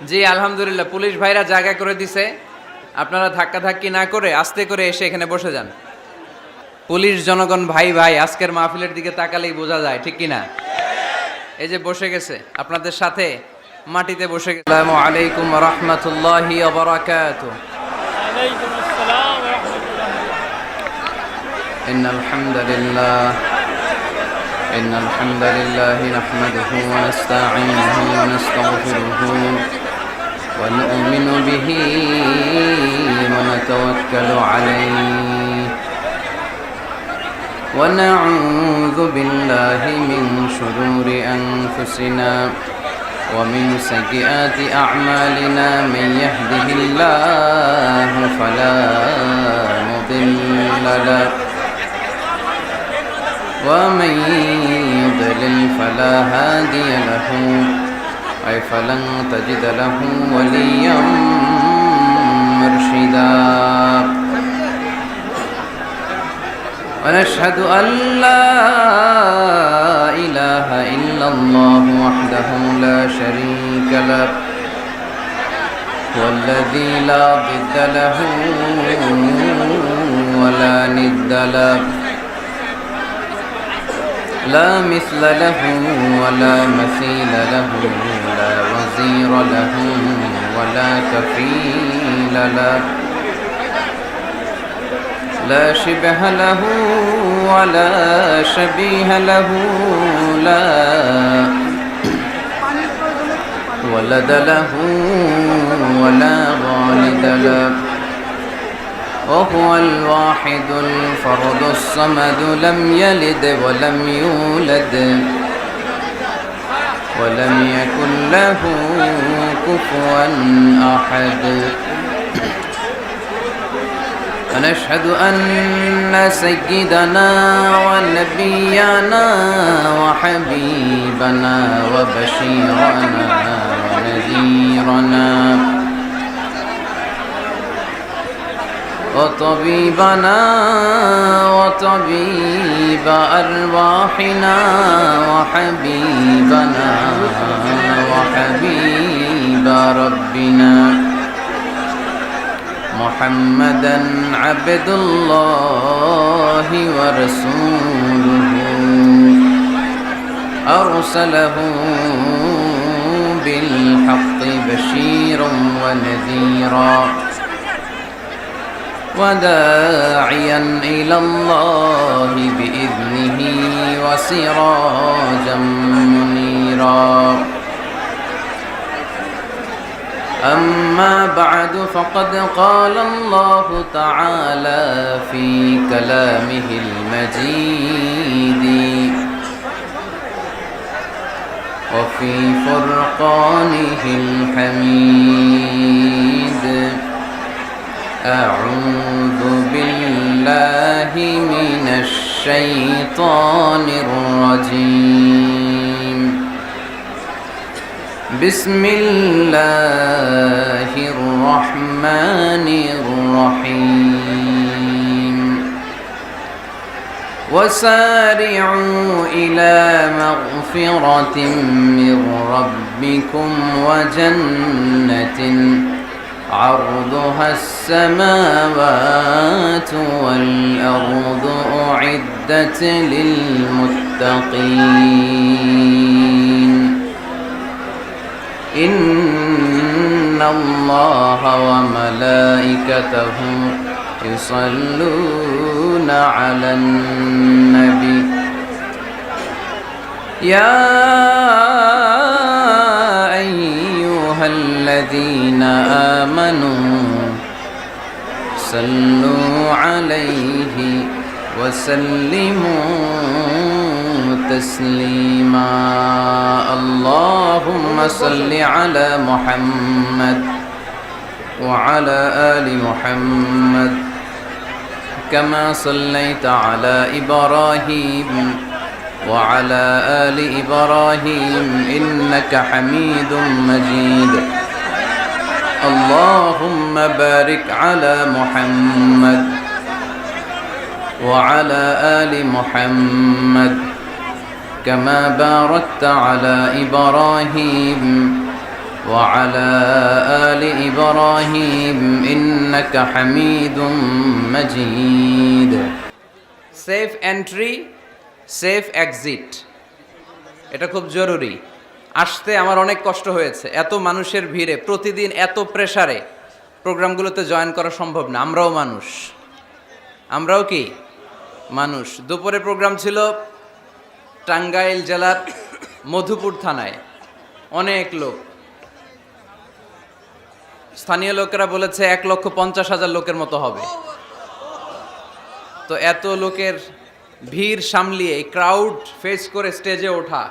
জি আলহামদুলিল্লাহ, পুলিশ ভাইরা জায়গা করে দিছে। আপনারা ধাক্কাধাক্কি না করে আস্তে করে এসে এখানে বসে যান। পুলিশ জনগণ ভাই ভাই, আজকের মাহফিলের দিকে তাকালেই বোঝা যায়, ঠিক কিনা? এই যে বসে গেছে আপনাদের সাথে, মাটিতে বসে গেছে। আসসালামু আলাইকুম ওয়া রাহমাতুল্লাহি ওয়া বারাকাতুহু। عليكم السلام ورحمة الله. ইন্নাল হামদালিল্লাহ ইন্নাল হামদালিল্লাহ নাহমাদুহু ওয়া নাস্তাঈনুহু ওয়া নাস্তাগফিরুহু ওয়া নু'মিনু বিহি ওয়া নাতাওয়াক্কালু আলাইহি ওয়া নাউযু বিল্লাহি মিন শুরুরি আনফুসিনা ومن سيئات أعمالنا من يهده الله فلا مضل له ومن يضلل فلا هادي له أي فلن تجد له وليا مرشدا ونشهد أن لا إله إلا الله وحده لا شريك له والذي لا ضد له ولا ند له لا مثل له ولا مثيل له لا وزير له ولا كفيل له لا شبه له ولا شبيه له لا ولد له ولا والد له وهو الواحد الفرد الصمد لم يلد ولم يولد ولم يكن له كفوا أحد ونشهد أن سيدنا ونبينا وحبيبنا وبشيرنا ونذيرنا وطبيبنا وطبيب أرواحنا وحبيبنا وحبيب ربنا محمدا عبد الله ورسوله أرسله بالحق بشيرا ونذيرا وداعيا إلى الله بإذنه وسراجا منيرا أما بعد فقد قال الله تعالى في كلامه المجيد وفي فرقانه الحميد أعوذ بالله من الشيطان الرجيم بسم الله الرحمن الرحيم وسارعوا إلى مغفرة من ربكم وجنة عرضها السماوات والأرض أعدت للمتقين إن الله وملائكته يصلون على النبي يا أيها الذين آمنوا صلوا عليه وسلموا تسليما اللهم صل على محمد وعلى آل محمد كما صليت على إبراهيم وعلى آل إبراهيم إنك حميد مجيد اللهم بارك على محمد وعلى آل محمد كما باركت على إبراهيم وعلى آل إبراهيم إنك حميد مجيد সেফ এন্ট্রি সেফ এক্সিট এটা খুব জরুরি। আসতে আমার অনেক কষ্ট হয়েছে, এত মানুষের ভিড়ে প্রতিদিন এত প্রেসারে প্রোগ্রামগুলোতে জয়েন করা সম্ভব না। আমরাও মানুষ, আমরাও কি মানুষ। দুপুরে প্রোগ্রাম ছিল টাঙ্গাইল জেলার মধুপুর থানায়, অনেক লোক, স্থানীয় লোকেরা বলেছে 1,50,000 লোকের মতো হবে। তো এত লোকের ভিড় সামলিয়ে এই ক্রাউড ফেস করে স্টেজে ওঠা,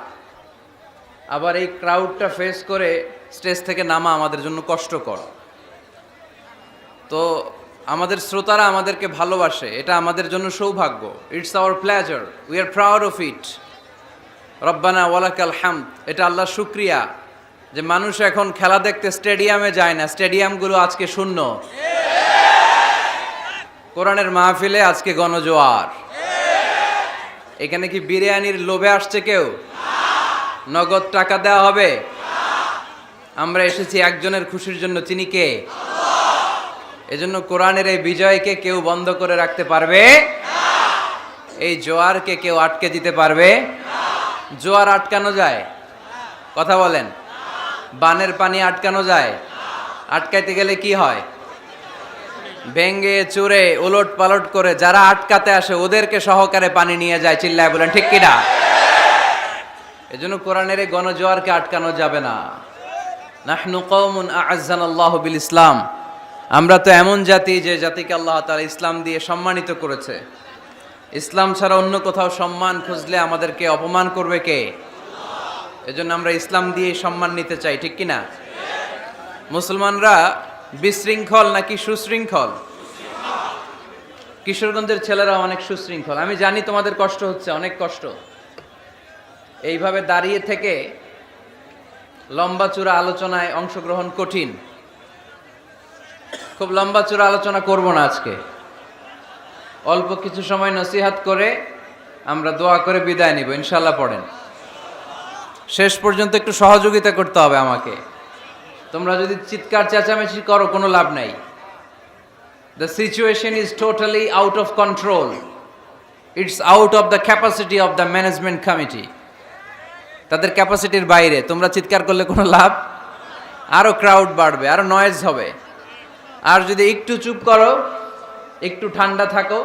আবার এই ক্রাউডটা ফেস করে স্টেজ থেকে নামা আমাদের জন্য কষ্টকর। তো আমাদের শ্রোতারা আমাদেরকে ভালোবাসে, এটা আমাদের জন্য সৌভাগ্য। It's our pleasure, we are proud of it. রব্বানা ওয়ালাকাল হামদ, এটা আল্লাহর শুকরিয়া যে মানুষ এখন খেলা দেখতে স্টেডিয়ামে যায় না, স্টেডিয়ামগুলো আজকে শূন্য। কোরআনের মাহফিলে আজকে গণজোয়ার। এখানে কি বিরিয়ানির লোভে আসছে কেউ? নগদ টাকা দেওয়া হবে? আমরা এসেছি একজনের খুশির জন্য, তিনি কে? এজন্য কোরআনের এই বিজয়কে কেউ বন্ধ করে রাখতে পারবে? এই জোয়ারকে কেউ আটকে দিতে পারবে? জোয়ার আটকানো যায়? কথা বলেন। বানের পানি আটকানো যায়? আটকাইতে গেলে কি হয়? ভেঙ্গে চুরে উলট পালট করে যারা আটকাতে আসে ওদেরকে সহকারে পানি নিয়ে যায়। চিল্লায় বলেন ঠিক কিনা? এজন্য কোরআনের এই গণজোয়ারকে আটকানো যাবে না। নাহনু কওমুন আ'আজ্জানাল্লাহু বিল ইসলাম, আমরা তো এমন জাতি যে জাতিকে আল্লাহ তাআলা ইসলাম দিয়ে সম্মানিত করেছে। ইসলাম ছাড়া অন্য কোথাও সম্মান খুঁজলে আমাদেরকে অপমান করবে কে? এজন্য আমরা ইসলাম দিয়ে সম্মান নিতে চাই, ঠিক কিনা? মুসলমানরা বিশৃঙ্খল নাকি সুশৃঙ্খল? কিশোরগঞ্জের ছেলেরা অনেক সুশৃঙ্খল। আমি জানি তোমাদের কষ্ট হচ্ছে, অনেক কষ্ট। এইভাবে দাঁড়িয়ে থেকে লম্বা চূড়া আলোচনায় অংশগ্রহণ কঠিন। খুব লম্বা চূড়া আলোচনা করব না আজকে, অল্প কিছু সময় নসিহাত করে আমরা দোয়া করে বিদায় নিব ইনশাআল্লাহ। পড়েন, শেষ পর্যন্ত একটু সহযোগিতা করতে হবে আমাকে। তোমরা যদি চিৎকার চেঁচামেচি করো কোনো লাভ নাই। The situation is totally out of control, it's out of the capacity of the management committee. তাদের ক্যাপাসিটির বাইরে। তোমরা চিৎকার করলে কোনো লাভ? আরো ক্রাউড বাড়বে, আরো নয়েজ হবে। আর যদি একটু চুপ করো, একটু ঠান্ডা থাকো,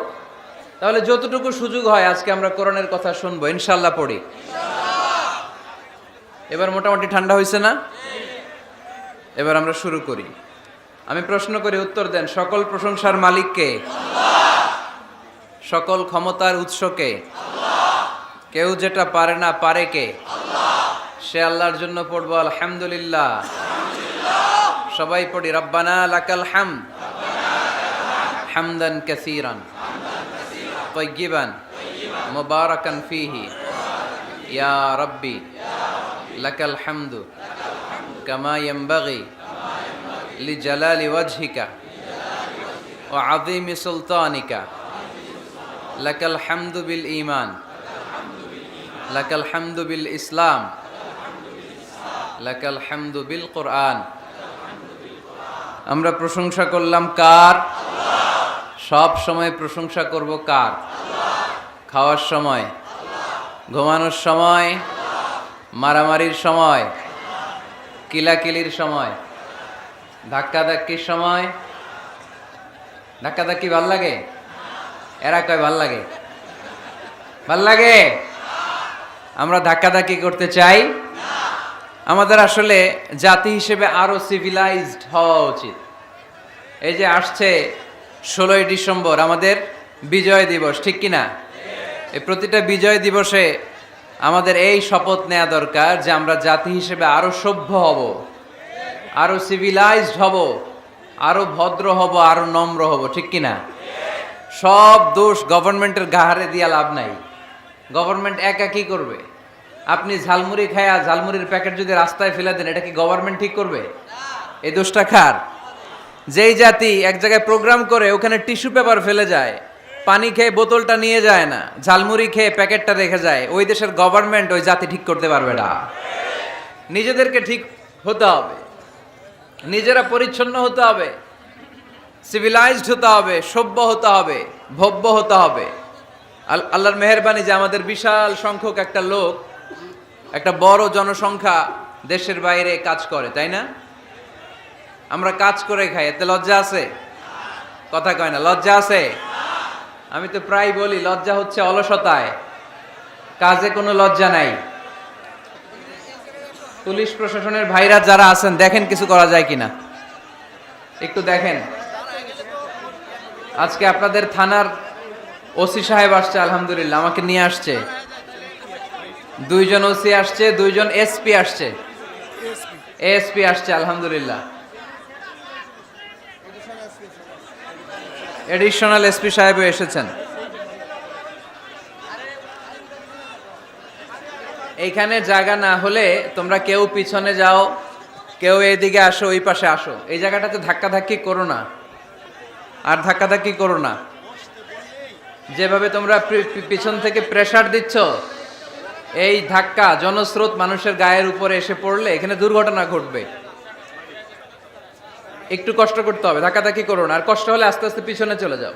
তাহলে যতটুকু সুযোগ হয় আজকে আমরা কোরআনের কথা শুনবো ইনশাআল্লাহ। পড়ি। এবার মোটামুটি ঠান্ডা হয়েছে না? এবার আমরা শুরু করি। আমি প্রশ্ন করি, উত্তর দেন। সকল প্রশংসার মালিক কে? সকল ক্ষমতার উৎস কে? কেউ যেটা পারে না পারে কে? সে আল্লাহর জন্য পড়বো আলহামদুলিল্লাহ। সবাই পড়ি রব্বানা লাকাল হামদ হামদান কাসীরান তাইয়িবান মুবারাকান ফীহি ইয়া রাব্বি লাকাল হামদু কামা ইয়ানবাগি লিজালালি ওয়াজহিকা ওয়া আযীমি সুলতানিকা লাকাল হামদু বিল ঈমান লাকাল হামদু বিল ইসলাম লাকাল হামদু বিল কুরআন। আমরা প্রশংসা করলাম কার? সব সময় প্রশংসা করব কার? খাওয়ার সময়, ঘুমানোর সময়, মারামারির সময়, কিলাকিলির সময়, ধাক্কাধাক্কির সময়। ধাক্কাধাক্কি ভাল লাগে? এরা কয় ভাল লাগে? ভাল লাগে? আমরা ধাক্কাধাক্কি করতে চাই? আমাদের আসলে জাতি হিসেবে আরো সিভিলাইজড হওয়া উচিত। এই যে আসছে 16ই ডিসেম্বর আমাদের বিজয় দিবস, ঠিক কিনা? এই প্রতিটা বিজয় দিবসে আমাদের এই শপথ নেওয়া দরকার যে আমরা জাতি হিসেবে আরো সভ্য হব, আরো সিভিলাইজড হব, আরো ভদ্র হব, আরো নম্র হব, ঠিক কিনা? সব দোষ গভর্নমেন্টের ঘাড়ে দিয়া লাভ নাই। গভর্নমেন্ট একা কি করবে? আপনি ঝালমুড়ি খায়া ঝালমুড়ির প্যাকেট যদি রাস্তায় ফেলে দেন, এটা কি গভর্নমেন্ট ঠিক করবে? এই দোষটা কার? যেই জাতি এক জায়গায় প্রোগ্রাম করে ওখানে টিস্যু পেপার ফেলে যায়, পানি খেয়ে বোতলটা নিয়ে যায় না, ঝালমুড়ি খেয়ে প্যাকেটটা রেখে যায়, ওই দেশের গভর্নমেন্ট ওই জাতি ঠিক করতে পারবে না। নিজেদেরকে ঠিক হতে হবে। নিজেরা পরিচ্ছন্ন হতে হবে, সিভিলাইজড হতে হবে, সভ্য হতে হবে, ভব্য হতে হবে। আল্লাহর মেহেরবানি যে আমাদের বিশাল সংখ্যক একটা লোক, একটা বড় জনসংখ্যা দেশের বাইরে কাজ করে, তাই না? আমরা কাজ করে খাই, এতে লজ্জা আছে? কথা কয় না, লজ্জা আছে? আমি তো প্রায় বলি লজ্জা হচ্ছে অলসতায়, কাজে কোনো লজ্জা নাই। পুলিশ প্রশাসনের ভাইরা যারা আছেন, দেখেন কিছু করা যায় কিনা, একটু দেখেন। আজকে আপনাদের থানার ওসি সাহেব আসছে, আলহামদুলিল্লাহ আমাকে নিয়ে আসছে। 2 জন ওসি আসছে, 2 জন এসপি আসছে, এসপি আসছে, আলহামদুলিল্লাহ। এডিশনাল এসপি সাহেবও এসেছেন। এইখানে জায়গা না হলে তোমরা কেউ পিছনে যাও, কেউ এইদিকে আসো, ওই পাশে আসো। এই জায়গাটাতে ধাক্কাধাক্কি করো না, আর ধাক্কাধাক্কি করো না। যেভাবে তোমরা পিছন থেকে প্রেসার দিচ্ছ, এই ধাক্কা জনস্রোত মানুষের গায়ের উপরে এসে পড়লে এখানে দুর্ঘটনা ঘটবে। একটু কষ্ট করতে হবে, ধাক্কাধাক্কি করো না। আর কষ্ট হলে আস্তে আস্তে পিছনে চলে যাও,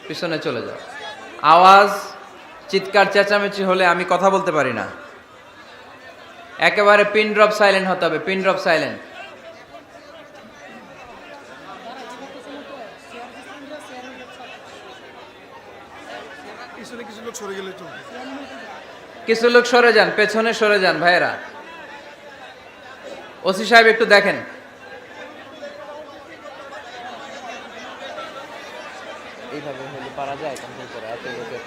পিছনে চলে যাও। আওয়াজ, চিৎকার, চেঁচামেচি হলে আমি কথা বলতে পারি না। একেবারে পিন ড্রপ সাইলেন্ট হতে হবে, পিন ড্রপ সাইলেন্ট। কিছু লোক সরে যান, পেছনে সরে যান ভাইয়েরা। ওসি সাহেব একটু দেখেন। এইভাবে হলে পারা যায় কন্ট্রোল করা, এত লোকের।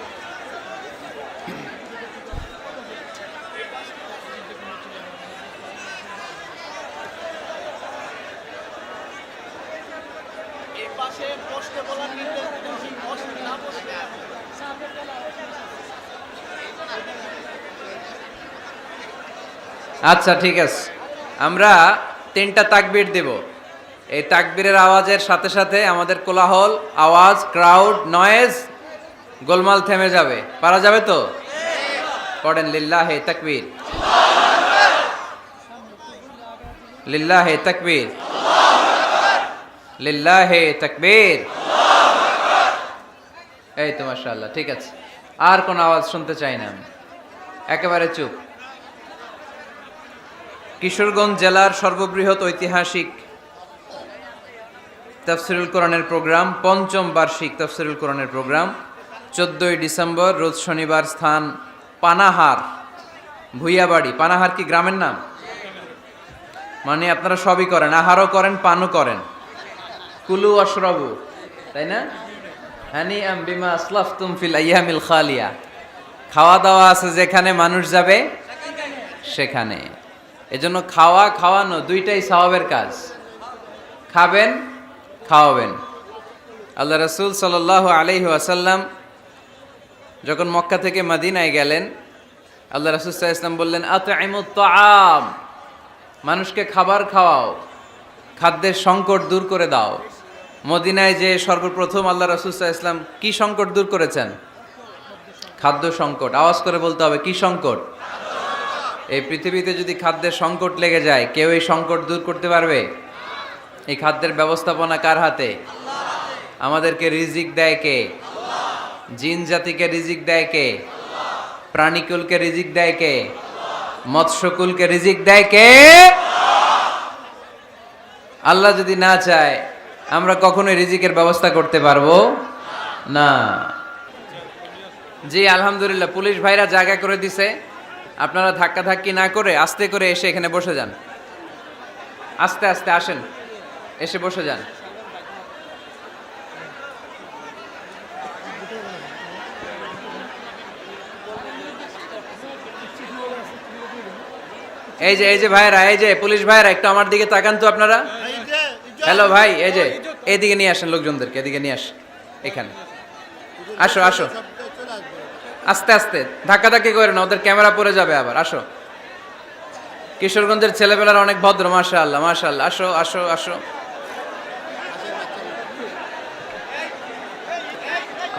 আচ্ছা ঠিক আছে, আমরা 3টা তাকবীর দেব। এই তাকবীরের আওয়াজের সাথে সাথে আমাদের কোলাহল, আওয়াজ, ক্রাউড, নয়েজ, গোলমাল থেমে যাবে। পারা যাবে তো? পড়েন লিল্লাহে তাকবীর, লিল্লাহে তাকবীর, লিল্লাহে তাকবীর। এই তো মাশাআল্লাহ, ঠিক আছে। আর কোন আওয়াজ শুনতে চাই না আমি, একেবারে চুপ। কিশোরগঞ্জ জেলার সর্ববৃহৎ ঐতিহাসিক তাফসিরুল কোরআনের প্রোগ্রাম, 5ম বার্ষিক তাফসিরুল কোরআনের প্রোগ্রাম 14ই ডিসেম্বর, রোজ শনিবার, স্থান পানাহার, ভুইয়াবাড়ি। পানাহার কি গ্রামের নাম? মানে আপনারা সবই করেন, আহারও করেন, পানও করেন। কুলু আশরাবু, তাই না? হানিআম বিমা আসলাফতুম ফিল আইয়ামিল খালিয়া। খাওয়া দাওয়া আছে যেখানে, মানুষ যাবে সেখানে। এজন্য খাওয়া খাওয়ানো দুইটাই সওয়াবের কাজ। খাবেন, খাওয়াবেন। আল্লাহ রাসূল সাল্লাল্লাহু আলাইহি ওয়াসাল্লাম যখন মক্কা থেকে মদিনায় গেলেন, আল্লাহ রাসূল সাল্লাল্লাহু আলাইহি ওয়াসাল্লাম বললেন, আতঈমুত তাআম, মানুষকে খাবার খাওয়াও, খাদ্যের সংকট দূর করে দাও। মদিনায় যে সর্বপ্রথম আল্লাহ রাসূল সাল্লাল্লাহু আলাইহি ওয়াসাল্লাম কি সংকট দূর করেছেন? খাদ্য সংকট। আওয়াজ করে বলতে হবে, কি সংকট? এই পৃথিবীতে যদি খাদ্যের সংকট লেগে যায়, কেউ এই সংকট দূর করতে পারবে? এই খাদ্যের ব্যবস্থাপনা কার হাতে? আমাদেরকে রিজিক দেয় কে? জিন জাতিকে রিজিক দেয় কে? প্রাণীকুলকে রিজিক দেয় কে? মৎস্যকুলকে রিজিক দেয় কে? আল্লাহ যদি না চায়, আমরা কখনোই রিজিকের ব্যবস্থা করতে পারবো না। জি আলহামদুলিল্লাহ, পুলিশ ভাইরা জায়গা করে দিছে। আপনারা ধাক্কাধাক্কি না করে আস্তে করে এসে এখানে বসে যান। আস্তে আস্তে আসেন, এসে বসে যান। এই যে ভাইরা, এই যে পুলিশ ভাইরা, একটু আমার দিকে তাকান তো আপনারা। হ্যালো ভাই, এই যে এইদিকে নিয়ে আসেন লোকজনদেরকে, এদিকে নিয়ে আসেন। এখানে আসো, আসো, আস্তে আস্তে, ধাক্কাধাক্কি করে না, ওদের ক্যামেরা পড়ে যাবে আবার। আসো, কিশোরগঞ্জের ছেলেপেলারা অনেক ভদ্র, মাশাআল্লাহ মাশাআল্লাহ। আসো আসো আসো,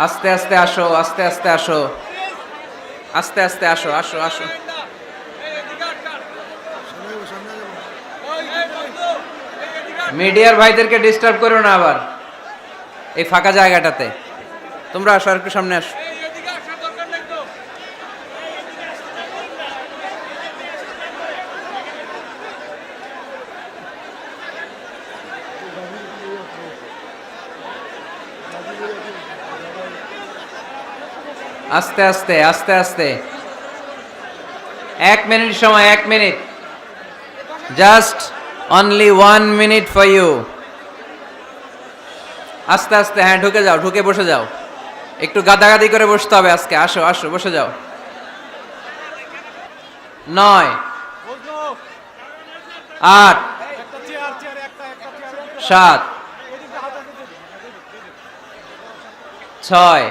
আস্তে আস্তে আসো, আস্তে আস্তে আসো, আস্তে আস্তে আসো, আসো আসো। মিডিয়ার ভাইদেরকে ডিস্টার্ব করো না আবার এই ফাঁকা জায়গাটাতে। তোমরা আসো, আর একটু সামনে আসো। আস্তে আস্তে আস্তে আস্তে, 1 মিনিট সময়, 1 minute, just only 1 minute for you. আস্তে আস্তে, হ্যাঁ ঢুকে যাও, ঢুকে বসে যাও। একটু গাদাগাদি করে বসতে হবে আজকে। আসো আসো, বসে যাও। 9, 8, 7, 6,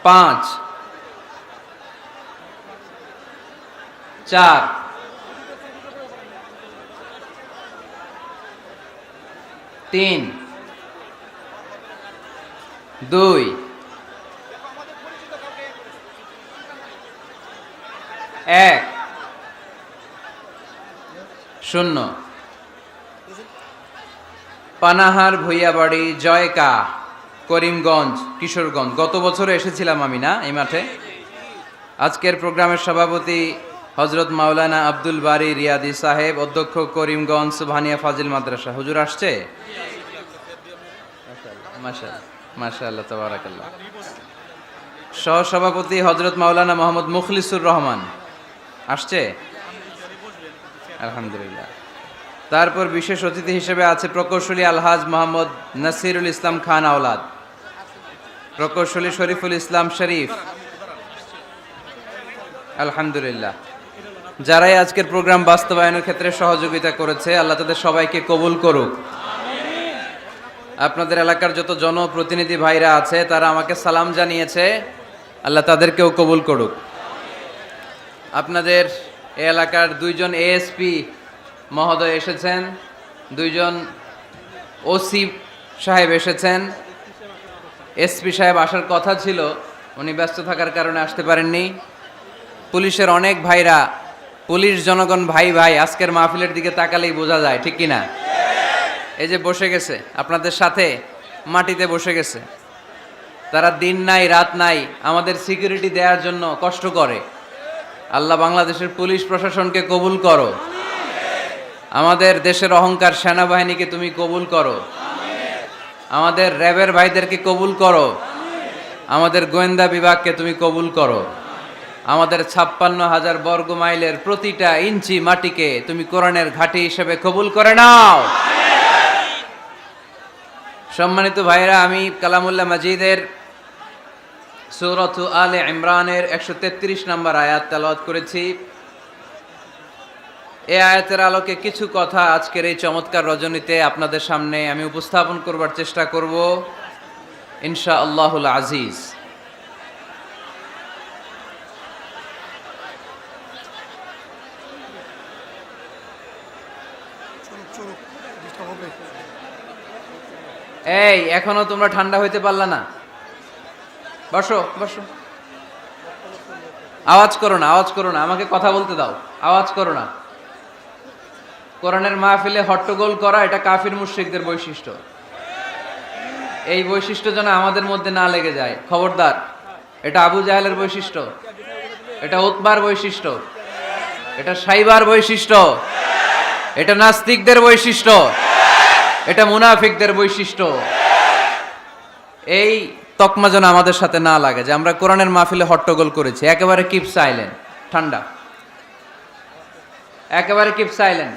5, 4, 3, 2, 1, 0। পানাহার ভুইয়াবাড়ি, জয়কা, করিমগঞ্জ, কিশোরগঞ্জ। গত বছরে এসেছিলাম আমি না এই মাঠে। আজকের প্রোগ্রামের সভাপতি হজরত মাওলানা আব্দুল বারী রিয়াদি সাহেব, অধ্যক্ষ করিমগঞ্জ সুবহানিয়া ফাজিল মাদ্রাসা। হুজুর আসছে? মাশাআল্লাহ, তাবারাকাল্লাহ। সহসভাপতি হজরত মাওলানা মোহাম্মদ মুখলিসুর রহমান আসছে? আলহামদুলিল্লাহ। তারপর বিশেষ অতিথি হিসেবে আছে প্রকৌশলী আলহাজ মোহাম্মদ নাসিরুল ইসলাম খান আওলাদ, প্রকৌশলী শরীফুল ইসলাম শরীফ। আলহামদুলিল্লাহ। যারাই আজকের প্রোগ্রাম বাস্তবায়নের ক্ষেত্রে সহযোগিতা করেছে, আল্লাহ তাদের সবাইকে কবুল করুক। আপনাদের এলাকার যত জনপ্রতিনিধি ভাইরা আছে তারা আমাকে সালাম জানিয়েছে, আল্লাহ তাদেরকেও কবুল করুক। আপনাদের এই এলাকার 2জন এএসপি মহোদয় এসেছেন, 2জন ওসি সাহেব এসেছেন। এসপি সাহেব আসার কথা ছিল, উনি ব্যস্ত থাকার কারণে আসতে পারেননি। পুলিশের অনেক ভাইরা, পুলিশ জনগণ ভাই ভাই, আজকের মাহফিলের দিকে তাকালেই বোঝা যায়, ঠিক কিনা? এই যে বসে গেছে আপনাদের সাথে, মাটিতে বসে গেছে। তারা দিন নাই রাত নাই আমাদের সিকিউরিটি দেওয়ার জন্য কষ্ট করে। আল্লাহ বাংলাদেশের পুলিশ প্রশাসনকে কবুল করো। আমাদের দেশের অহংকার সেনাবাহিনীকে তুমি কবুল করো। আমাদের র্যাবের ভাইদেরকে কবুল করো। আমাদের গোয়েন্দা বিভাগকে তুমি কবুল করো। আমাদের 56,000 বর্গ মাইলের প্রতিটা ইঞ্চি মাটিকে তুমি কোরআনের ঘাঁটি হিসেবে কবুল করে নাও। সম্মানিত ভাইরা, আমি কালামুল্লাহ মাজিদের সূরাত আলে ইমরানের 133 নম্বর আয়াত তেলাওয়াত করেছি। এই আয়াতের আলোকে কিছু কথা আজকের এই চমৎকার রজনীতে আপনাদের সামনে আমি উপস্থাপন করবার চেষ্টা করব ইনশাআল্লাহুল আজিজ। এই এখনো তোমরা ঠান্ডা হইতে পারলা না? বসো বসো, আওয়াজ করো না, আওয়াজ করো না, আমাকে কথা বলতে দাও, আওয়াজ করো না। কোরআনের মাহফিলে হট্টগোল করা এটা কাফির মুশরিকদের বৈশিষ্ট্য। এই বৈশিষ্ট্য যেন আমাদের মধ্যে না লেগে যায়, খবরদার। এটা আবু জাহেলের বৈশিষ্ট্য, এটা উতবার বৈশিষ্ট্য, এটা সাইবার বৈশিষ্ট্য, এটা নাস্তিকদের বৈশিষ্ট্য, এটা মুনাফিকদের বৈশিষ্ট্য। এই তকমা যেন আমাদের সাথে না লাগে যে আমরা কোরআনের মাহফিলে হট্টগোল করেছি। একেবারে কিপ সাইলেন্ট, ঠান্ডা, একেবারে কিপ সাইলেন্ট।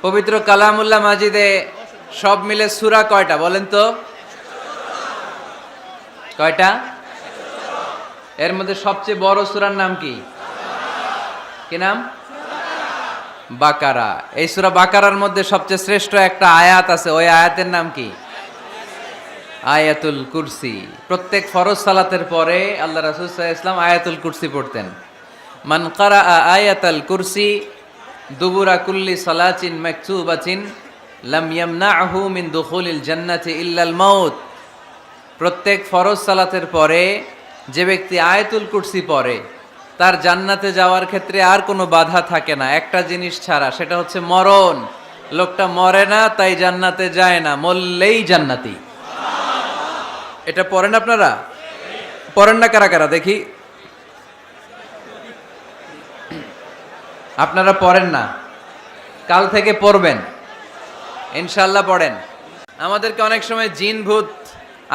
পবিত্র কালামুল্লাহ মাজিদে সব মিলে সূরা কয়টা বলেন তো? কয়টা? এর মধ্যে সবচেয়ে বড় সূরার নাম কি? কি নাম? বাকারা। এই সূরা বাকারার মধ্যে সবচেয়ে শ্রেষ্ঠ একটা আয়াত আছে, ওই আয়াতের নাম কি? আয়াতুল কুরসি। প্রত্যেক ফরজ সালাতের পরে আল্লাহ রাসূল সাল্লাল্লাহু আলাইহি ওয়াসাল্লাম আয়াতুল কুরসি পড়তেন। মান ক্বারা আয়াতাল কুরসি দুবুরা কুল্লি সালাতিন মাকতুবাতিন লাম ইয়ামনাহু মিন দুখুলিল জান্নাতি ইল্লাল মাউত। প্রত্যেক ফরজ সালাতের পরে যে ব্যক্তি আয়াতুল কুরসি পড়ে তার জান্নাতে যাওয়ার ক্ষেত্রে আর কোনো বাধা থাকে না একটা জিনিস ছাড়া, সেটা হচ্ছে মরণ। লোকটা মরে না তাই জান্নাতে যায় না, মরলেই জান্নাতি। এটা পড়েন আপনারা? পড়েন না কারা কারা দেখি? আপনারা পড়েন না, কাল থেকে পড়বেন ইনশাল্লাহ। পড়েন। আমাদেরকে অনেক সময় জিন ভূত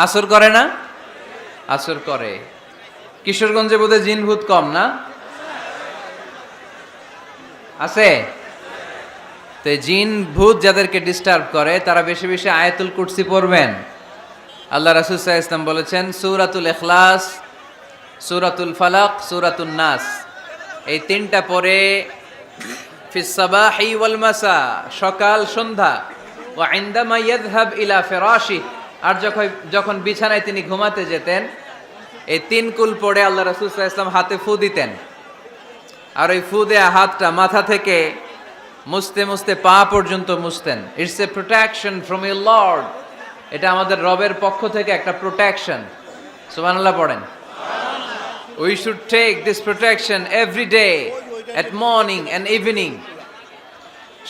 আসর করে না? আসর করে। কিশোরগঞ্জে বোধহয় জিন ভূত কম না? আছে? তো জিন ভূত যাদেরকে ডিস্টার্ব করে তারা বেশি বেশি আয়াতুল কুরসি পড়বেন। আল্লাহ রাসূল সাল্লাল্লাহু আলাইহি ওয়াসাল্লাম বলেছেন, সূরাতুল ইখলাস, সূরাতুল ফালাক, সূরাতুন নাস, এই তিনটা পড়ে ফিস সাবাহি ওয়াল মাসা, সকাল সন্ধ্যা, ওয়া ইনদামা ইয়াযহাব ইলা ফিরাশি, আর যখন বিছানায় তিনি ঘুমাতে যেতেন, এই তিন কুল পড়ে আল্লাহ রাসূল সাল্লাল্লাহু আলাইহি ওয়াসাল্লাম হাতে ফু দিতেন। আর ওই ফু দেয়া হাতটা মাথা থেকে মুছতে মুছতে পা পর্যন্ত মুছতেন। It's a protection from your lord. এটা আমাদের রবের পক্ষ থেকে একটা প্রোটেকশন। সুবহানাল্লাহ পড়েন। We should take this protection every day at morning and evening.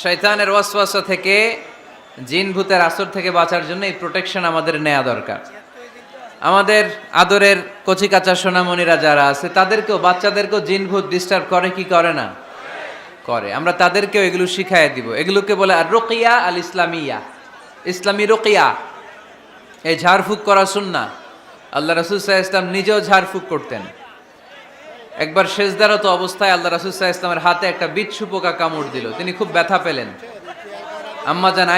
শয়তানের ওয়াসওয়াসা থেকে, জিন ভূতের আসর থেকে বাঁচার জন্য এই প্রোটেকশন আমাদের নেওয়া দরকার। আমাদের আদরের কচিকাচা সোনামণিরা যারা আছে তাদেরকেও, বাচ্চাদেরকেও জিন ভূত ডিস্টার্ব করে কি করে না? করে। আমরা তাদেরকেও এগুলো শিখাই দিব। এগুলোকে বলে আর রুকিয়া আল ইসলামিয়া, ইসলামী রুকিয়া। এই ঝাড়ফুঁক করা সুন্নাহ। আল্লাহ রাসূল সাল্লাল্লাহু আলাইহি ওয়াসাল্লাম নিজেও ঝাড়ফুঁক করতেন। একবার সেজদারত অবস্থায় আল্লাহ রাসূল সাল্লাল্লাহু আলাইহি ওয়াসাল্লামের হাতে একটা বিচ্ছু পোকা কামড় দিল। তিনি খুব ব্যথা পেলেন। আম্মা জান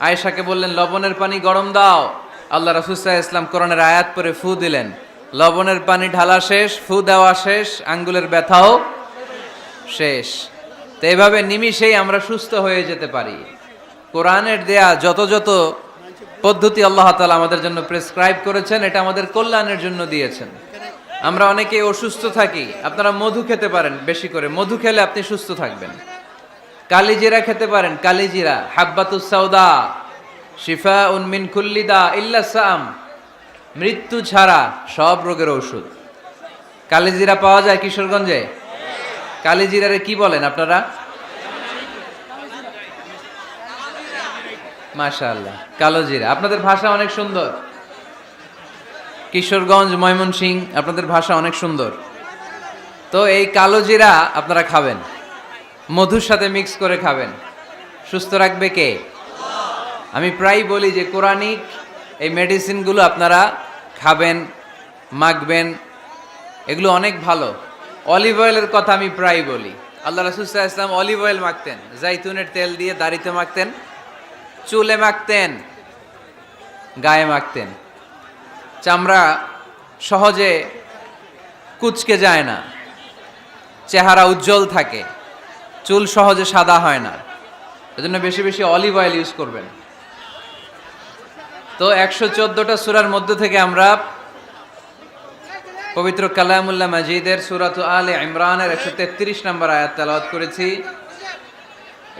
আয়েশাকে বললেন লবণের পানি গরম দাও। আল্লাহ রাসূল সাল্লাল্লাহু আলাইহি ওয়াসাল্লাম কোরআনের আয়াত পড়ে ফু দিলেন। লবণের পানি ঢালা শেষ, ফু দেওয়া শেষ, আঙ্গুলের ব্যথাও শেষ। তো এইভাবে নিমিষেই আমরা সুস্থ হয়ে যেতে পারি। কোরআনের দেয়া যত যত পদ্ধতি আল্লাহ তাআলা আমাদের জন্য প্রেসক্রাইব করেছেন, এটা আমাদের কল্যাণের জন্য দিয়েছেন। আমরা অনেকে অসুস্থ থাকি, আপনারা মধু খেতে পারেন বেশি করে। মধু খেলে আপনি সুস্থ থাকবেন। কালিজিরা খেতে পারেন, কালিজিরা, হাব্বাতুস সাউদা, শিফাউন মিন কুল্লি দা ইল্লা সাম, মৃত্যু ছাড়া সব রোগের ঔষধ। কালিজিরা পাওয়া যায় কিশোরগঞ্জে? কালিজিরারে কি বলেন আপনারা? মাশাআল্লাহ, কালোজিরা। আপনাদের ভাষা অনেক সুন্দর। কিশোরগঞ্জ, ময়মনসিংহ, আপনাদের ভাষা অনেক সুন্দর। তো এই কালোজিরা আপনারা খাবেন, মধুর সাথে মিক্স করে খাবেন। সুস্থ রাখবে কে? আমি প্রায় বলি যে কোরআনিক এই মেডিসিনগুলো আপনারা খাবেন, মাখবেন, এগুলো অনেক ভালো। অলিভ অয়েলের কথা আমি প্রায় বলি। আল্লাহ রাসূল সাল্লাল্লাহু আলাইহি ওয়াসাল্লাম অলিভ অয়েল মাখতেন, জাইতুনের তেল দিয়ে দাড়িতে মাখতেন, চুলে মাখতেন, গায়ে মাখতেন। চামড়া সহজে কুঁচকে যায় না, চেহারা উজ্জ্বল থাকে, চুল সহজে সাদা হয় না। এজন্য বেশি বেশি অলিভ অয়েল ইউজ করবেন। তো 114টা সূরার মধ্য থেকে আমরা পবিত্র কালামুল্লাহ মাজিদের সূরাত আলে ইমরানের 133 নম্বর আয়াত তেলাওয়াত করেছি।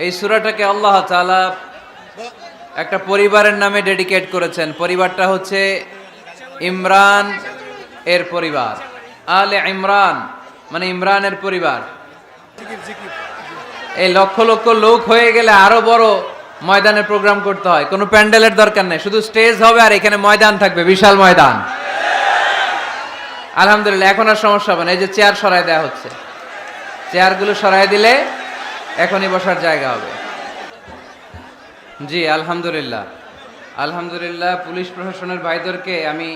এই সূরাটাকে আল্লাহ তাআলা একটা পরিবারের নামে ডেডিকেট করেছেন। পরিবারটা হচ্ছে ইমরান এর পরিবার। আলে ইমরান মানে ইমরানের পরিবার। এই লক্ষ লক্ষ লোক হয়ে গেলে আরো বড় ময়দানে প্রোগ্রাম করতে হয়, কোনো প্যান্ডেলের দরকার নেই, শুধু স্টেজ হবে আর এখানে ময়দান থাকবে, বিশাল ময়দান। আলহামদুলিল্লাহ, এখন আর সমস্যা হবে না। এই যে চেয়ার সরায় দেওয়া হচ্ছে, চেয়ারগুলো সরায় দিলে এখনই বসার জায়গা হবে। জি আলহামদুলিল্লাহ, আলহামদুলিল্লাহ। পুলিশ প্রশাসনের ভাইদেরকে আমি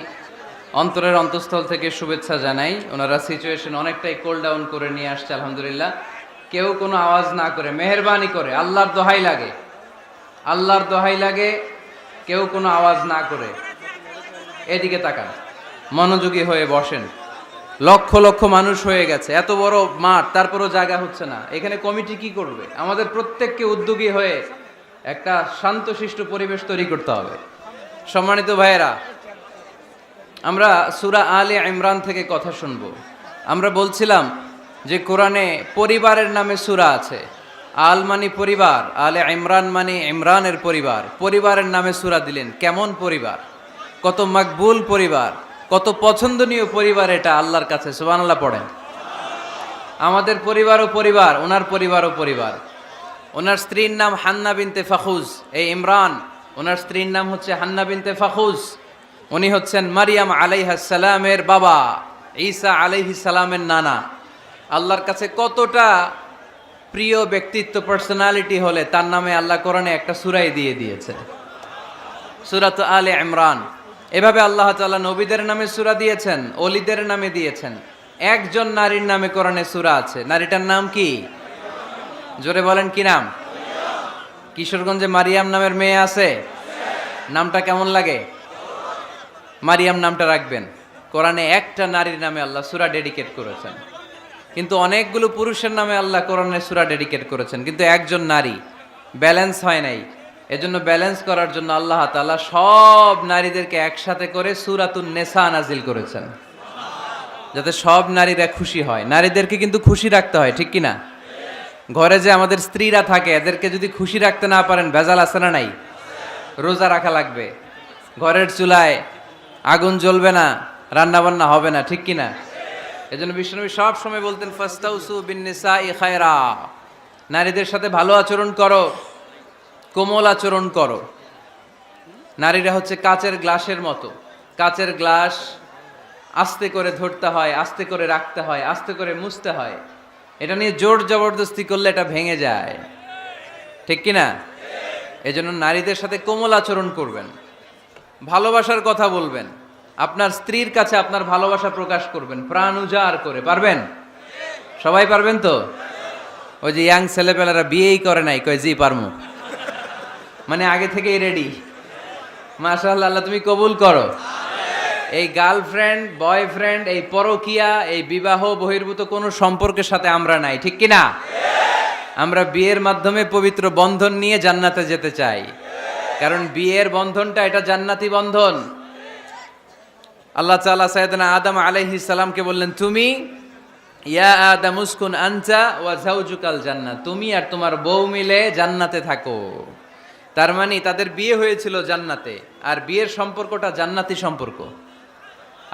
অন্তরের অন্তঃস্থল থেকে শুভেচ্ছা জানাই। ওনারা সিচুয়েশন অনেকটাই কোল ডাউন করে নিয়ে আসছে আলহামদুলিল্লাহ। কেউ কোনো আওয়াজ না করে, মেহেরবানি করে, আল্লাহর দোহাই লাগে, আল্লাহর দোহাই লাগে, কেউ কোনো আওয়াজ না করে এদিকে তাকান, মনোযোগী হয়ে বসেন। লক্ষ লক্ষ মানুষ হয়ে গেছে, এত বড় মাঠ, তারপরও জায়গা হচ্ছে না। এখানে কমিটি কি করবে? আমাদের প্রত্যেককে উদ্যোগী হয়ে একটা শান্তশিষ্ট পরিবেশ তৈরি করতে হবে। সম্মানিত ভাইয়েরা, আমরা সূরা আলে ইমরান থেকে কথা শুনব। আমরা বলছিলাম যে কোরআনে পরিবারের নামে সূরা আছে। আল মানে পরিবার, আলে ইমরান মানে ইমরানের পরিবার। পরিবারের নামে সূরা দিলেন, কেমন পরিবার, কত মাকবুল পরিবার, কত পছন্দনীয় পরিবার এটা আল্লাহর কাছে। সুবহানাল্লাহ পড়েন। আমাদের পরিবারও পরিবার, ওনার পরিবারও পরিবার। ওনার স্ত্রীর নাম হান্না বিনতে ফাখুজ। এই ইমরান, ওনার স্ত্রীর নাম হচ্ছে হান্না বিনতে ফাখুজ। উনি হচ্ছেন মারিয়াম আলাইহিস সালামের বাবা, ঈসা আলাইহিস সালামের নানা। আল্লাহর কাছে কতটা প্রিয় ব্যক্তিত্ব, পার্সোনালিটি হলে তার নামে আল্লাহ কোরআনে একটা সূরাই দিয়ে দিয়েছে, সূরাত আলে ইমরান। এভাবে আল্লাহ তাআলা নবীদের নামে সূরা দিয়েছেন, ওলিদের নামে দিয়েছেন। একজন নারীর নামে কোরআনে সূরা আছে, নারীটার নাম কি? জোরে বলেন, কি নাম? কিশোরগঞ্জে মারিয়াম নামের মেয়ে আছে? নামটা কেমন লাগে? মারিয়াম নামটা রাখবেন। কোরআনে একটা নারীর নামে আল্লাহ সূরা ডেডিকেট করেছেন, কিন্তু অনেকগুলো পুরুষের নামে আল্লাহ কোরআনে সূরা ডেডিকেট করেছেন, কিন্তু একজন নারী। ব্যালেন্স হয় নাই। এজন্য ব্যালেন্স করার জন্য আল্লাহ তাআলা সব নারীদেরকে একসাথে করে সূরাতুন নিসা নাজিল করেছেন, যাতে সব নারীরা খুশি হয়। নারীদেরকে কিন্তু খুশি রাখতে হয়, ঠিক কি না? ঘরে যে আমাদের স্ত্রীরা থাকে, এদেরকে যদি খুশি রাখতে না পারেন, ভেজাল আছে না নাই? রোজা রাখা লাগবে, ঘরের চুলায় আগুন জ্বলবে না, রান্না বান্না হবে না, ঠিক কি না? এজন্য বিশ্বনবী সব সময় বলতেন, ফাস্তাউসু বিন্নিসাই খায়রা, নারীদের সাথে ভালো আচরণ করো, কোমল আচরণ করো। নারীরা হচ্ছে কাচের গ্লাসের মতো। কাচের গ্লাস আস্তে করে ধরতে হয়, আস্তে করে রাখতে হয়, আস্তে করে মুছতে হয়। এটা নিয়ে জোর জবরদস্তি করলে এটা ভেঙে যায়, ঠিক কি না? এজন্য নারীদের সাথে কোমল আচরণ করবেন, ভালোবাসার কথা বলবেন, আপনার স্ত্রীর কাছে আপনার ভালোবাসা প্রকাশ করবেন প্রাণ উজাড় করে। পারবেন? সবাই পারবেন তো? ওই যে ইয়াং ছেলেপেলেরা বিয়েই করে নাই, কয় জি পারমু, মানে আগে থেকেই রেডি। মাশাআল্লাহ, আল্লাহ তুমি কবুল করো। এই গার্লফ্রেন্ড, বয়ফ্রেন্ড, এই পরকিয়া, এই বিবাহ বহির্ভূত কোনো সম্পর্কের সাথে আমরা নাই, ঠিক কি না? আমরা বিয়ের মাধ্যমে পবিত্র বন্ধন নিয়ে জান্নাতে যেতে চাই, কারণ বিয়ের বন্ধনটা এটা জান্নাতি বন্ধন। আল্লাহ তাআলা সাইয়েদনা আদম আলাইহিস সালামকে বললেন, তুমি ইয়া আদম উসকুন আনতা ওয়া যাওজুকাল জান্নাত, তুমি আর তোমার বউ মিলে জান্নাতে থাকো। তার মানে তাদের বিয়ে হয়েছিল জান্নাতে, আর বিয়ের সম্পর্কটা জান্নাতি সম্পর্ক।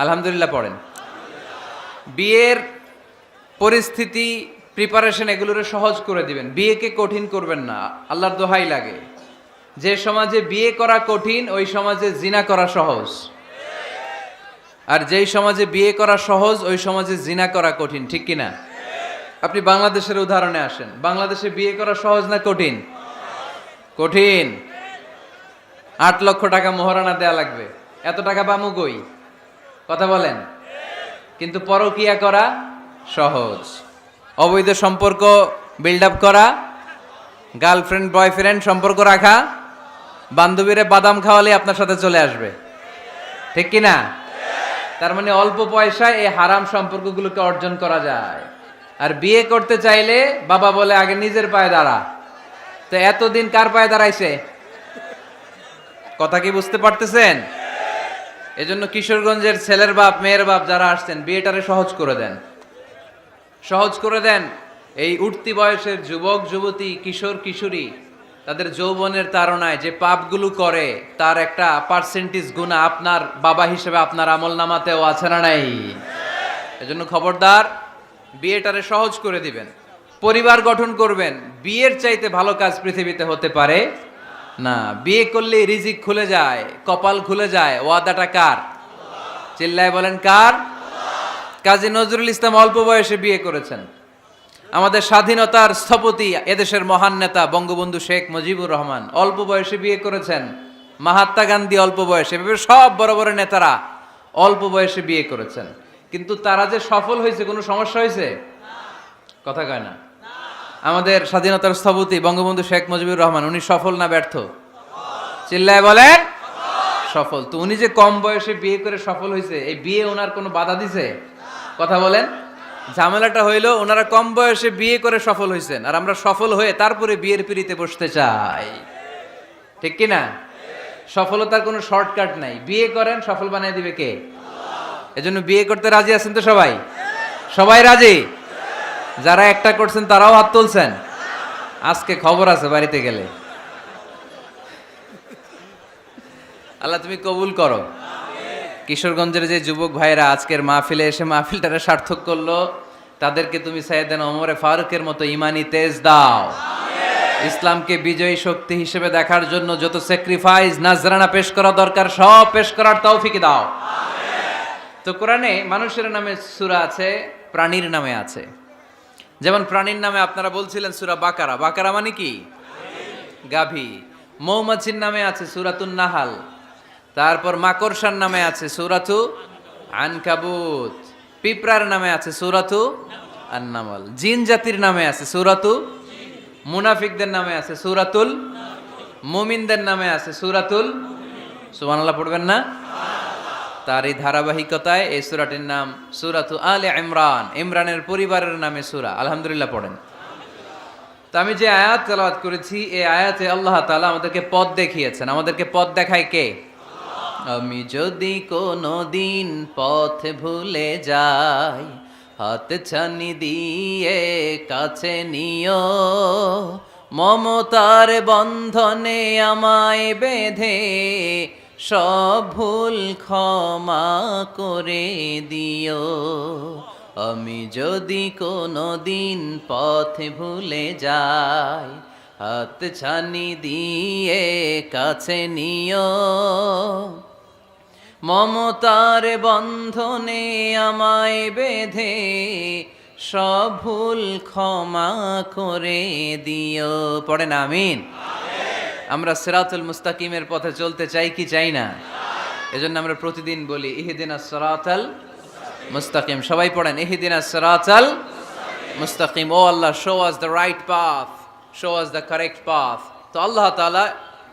আলহামদুলিল্লাহ পড়েন। বিয়ের পরিস্থিতি, প্রিপারেশন এগুলোরে সহজ করে দিবেন, বিয়েকে কঠিন করবেন না। আল্লাহর দোহাই লাগে, যে সমাজে বিয়ে করা কঠিন ওই সমাজে জিনা করা সহজ, আর যেই সমাজে বিয়ে করা সহজ ওই সমাজে জিনা করা কঠিন, ঠিক কিনা? আপনি বাংলাদেশের উদাহরণে আসেন। বাংলাদেশে বিয়ে করা সহজ না কঠিন? কঠিন। 8 লক্ষ টাকা মোহরানা দেয়া লাগবে, এত টাকা পামু কই? কথা বলেন। কিন্তু পরকিয়া করা সহজ, অবৈধ সম্পর্ক বিল্ড আপ করা, গার্লফ্রেন্ড বয়ফ্রেন্ড সম্পর্ক রাখা, বান্ধবীরে বাদাম খাওয়ালে আপনার সাথে চলে আসবে, ঠিক কিনা? তার মানে অল্প পয়সায় এই হারাম সম্পর্কগুলোকে অর্জন করা যায়। আর বিয়ে করতে চাইলে বাবা বলে আগে নিজের পায়ে দাঁড়া। তো এতদিন কার পায়ে দাঁড়াইছে? কথা কি বুঝতে পারতেছেন? এজন্য কিশোরগঞ্জের ছেলের বাপ, মেয়ের বাপ যারা আসছেন, বিয়েটারে সহজ করে দেন, সহজ করে দেন। এই উঠতি বয়সের যুবক যুবতী, কিশোর কিশোরী, তাদের যৌবনের তাড়নায় যে পাপগুলো করে তার একটা পার্সেন্টেজ গুনাহ আপনার বাবা হিসেবে আপনার আমল নামাতেও আছে না নাই? এজন্য খবরদার, বিয়েটারে সহজ করে দিবেন, পরিবার গঠন করবেন। বিয়ের চাইতে ভালো কাজ পৃথিবীতে হতে পারে না। বিয়ে করলে রিজিক খুলে যায়, কপাল খুলে যায়। ওয়াদাটা কার? চিল্লায় বলেন কার? কাজী নজরুল ইসলাম অল্প বয়সে বিয়ে করেছেন। আমাদের স্বাধীনতার স্থপতি, এদেশের মহান নেতা বঙ্গবন্ধু শেখ মুজিবুর রহমান অল্প বয়সে বিয়ে করেছেন। মহাত্মা গান্ধী অল্প বয়সে, এভাবে সব বড় বড় নেতারা অল্প বয়সে বিয়ে করেছেন। কিন্তু তারা যে সফল হয়েছে, কোনো সমস্যা হয়েছে? কথা কয় না। আমাদের স্বাধীনতার স্থপতি বঙ্গবন্ধু শেখ মুজিবুর রহমান, উনি সফল না ব্যর্থ? চিল্লায় বলেন সফল। তো উনি যে কম বয়সে বিয়ে করে সফল হয়েছে, এই বিয়ে ওনার কোনো বাধা দিছে? কথা বলেন। ঝামেলাটা হইলো ওনারা কম বয়সে বিয়ে করে সফল হয়েছেন, আর আমরা সফল হয়ে তারপরে বিয়ের পিড়িতে বসতে চাই, ঠিক কি না? সফলতার কোনো শর্টকাট নাই। বিয়ে করেন, সফল বানিয়ে দিবে কে? এজন্য বিয়ে করতে রাজি আছেন তো সবাই? সবাই রাজি? যারা একটা করছেন তারাও হাত তুলছেন। আজকে খবর আছে বাড়িতে গেলে। আল্লাহ তুমি কবুল করো। কিশোরগঞ্জের যে যুবক ভাইরা আজকের মাহফিলে এসে মাহফিলটারে সার্থক করলো, তাদেরকে তুমি সাইয়েদনা ওমরে ফারুকের মতো ইমানি তেজ দাও। ইসলামকে বিজয়ী শক্তি হিসেবে দেখার জন্য যত স্যাক্রিফাইস নাজরানা পেশ করা দরকার সব পেশ করার তৌফিক দাও। তো কোরআনে মানুষের নামে সূরা আছে, প্রাণীর নামে আছে। যেমন প্রাণীর নামে আপনারা বলছিলেন সূরা বাকারা। বাকারা মানে কি? গাভী। মৌমাছির নামে আছে সূরাতুন নাহাল। তারপর মাকড়সার নামে আছে সূরাতু আনকাবুত। পিঁপড়ার নামে আছে সূরাতু আন-নামল। জিন জাতির নামে আছে সূরাতু, মুনাফিকদের নামে আছে সূরাতুল, মুমিনদের নামে আছে সূরাতুল। সুবহানাল্লাহ পড়বেন না? তার এই ধারাবাহিকতায় এই সূরাটির নাম সূরাতু আলে ইমরান। ইমরানের পরিবারের নামে সূরা। আলহামদুলিল্লাহ পড়েন। তো আমি যে আয়াত তেলাওয়াত করেছি এই আয়াতে আল্লাহ তাআলা আমাদেরকে পথ দেখিয়েছেন। আমাদেরকে পথ দেখায় কে? আমি যদি কোনো দিন পথ ভুলে যাই, হাত ছানি দিয়ে কাছে নিও, মমতার বন্ধনে আমায় বেঁধে সব ভুল ক্ষমা করে দিও। আমি যদি কোনো দিন পথ ভুলে যাই, হাত ছানি দিয়ে কাছে নিও, মমতার বন্ধনে আমায় বেঁধে সব ভুল ক্ষমা করে দিও। পড়েন আমিন। আমরা সিরাতুল মুস্তাকিমের পথে চলতে চাই কি চাই না? এজন্য আমরা প্রতিদিন বলি ইহদিনাস সিরাতাল মুস্তাকিম। সবাই পড়েন ইহদিনাস সিরাতাল মুস্তাকিম। ও আল্লাহ, show us the right path, show us the correct path. তো আল্লাহ তাআলা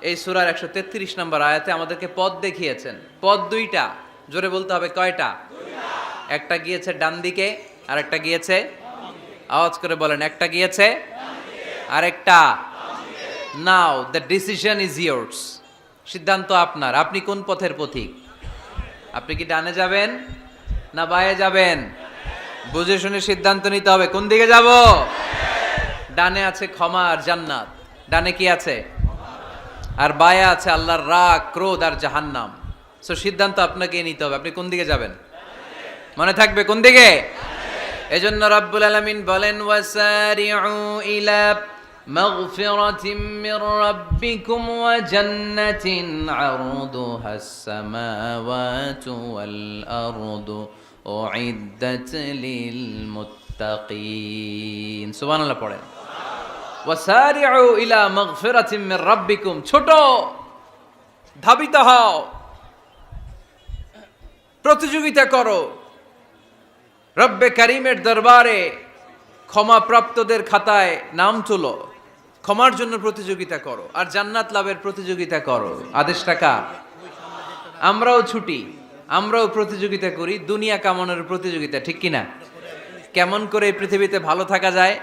এই সূরার 133 নম্বর আয়াতে আমাদেরকে পথ দেখিয়েছেন। পথ দুইটা, জোরে বলতে হবে কয়টা? একটা গিয়েছে ডান দিকে আর একটা গিয়েছে, আওয়াজ করে বলেন, একটা গিয়েছে আর একটা। নাও দ্য ডিসিশন ইজ ইয়ার্স। সিদ্ধান্ত আপনার। আপনি কোন পথের পথিক? আপনি কি ডানে যাবেন না বায়ে যাবেন? বুঝে শুনে সিদ্ধান্ত নিতে হবে কোন দিকে যাব। ডানে আছে ক্ষমা আর জান্নাত। ডানে কি আছে? আর বায়ে আছে আল্লাহর রাগ, ক্রোধ আর জাহান্নাম। সো সিদ্ধান্ত আপনাকে নিতে হবে আপনি কোন দিকে যাবেন। মনে থাকবে কোন দিকে। এজন্য রাব্বুল আলামিন বলেন ওয়াসারিউ ইলা মাগফিরাতিম মির রাব্বিকুম ওয়া জান্নাতিন আরদুহাস সামাওয়াতু ওয়াল আরদু উইদ্দাত লিল মুত্তাকিন। সুবহানাল্লাহ পড়েন। ওয়াসারিউ ইলা মাগফিরাতিম মির রাব্বিকুম। ছোট, ধাবিত হও, প্রতিযোগিতা করো রব্বে কারিমের দরবারে, ক্ষমাপ্রাপ্তদের খাতায় নাম তুলো, ক্ষমার জন্য প্রতিযোগিতা করো আর জান্নাত লাভের প্রতিযোগিতা করো। আদেশটা কার? আমরাও ছুটি, আমরাও প্রতিযোগিতা করি, দুনিয়া কামানোর প্রতিযোগিতা, ঠিক কিনা? কেমন করে এই পৃথিবীতে ভালো থাকা যায়,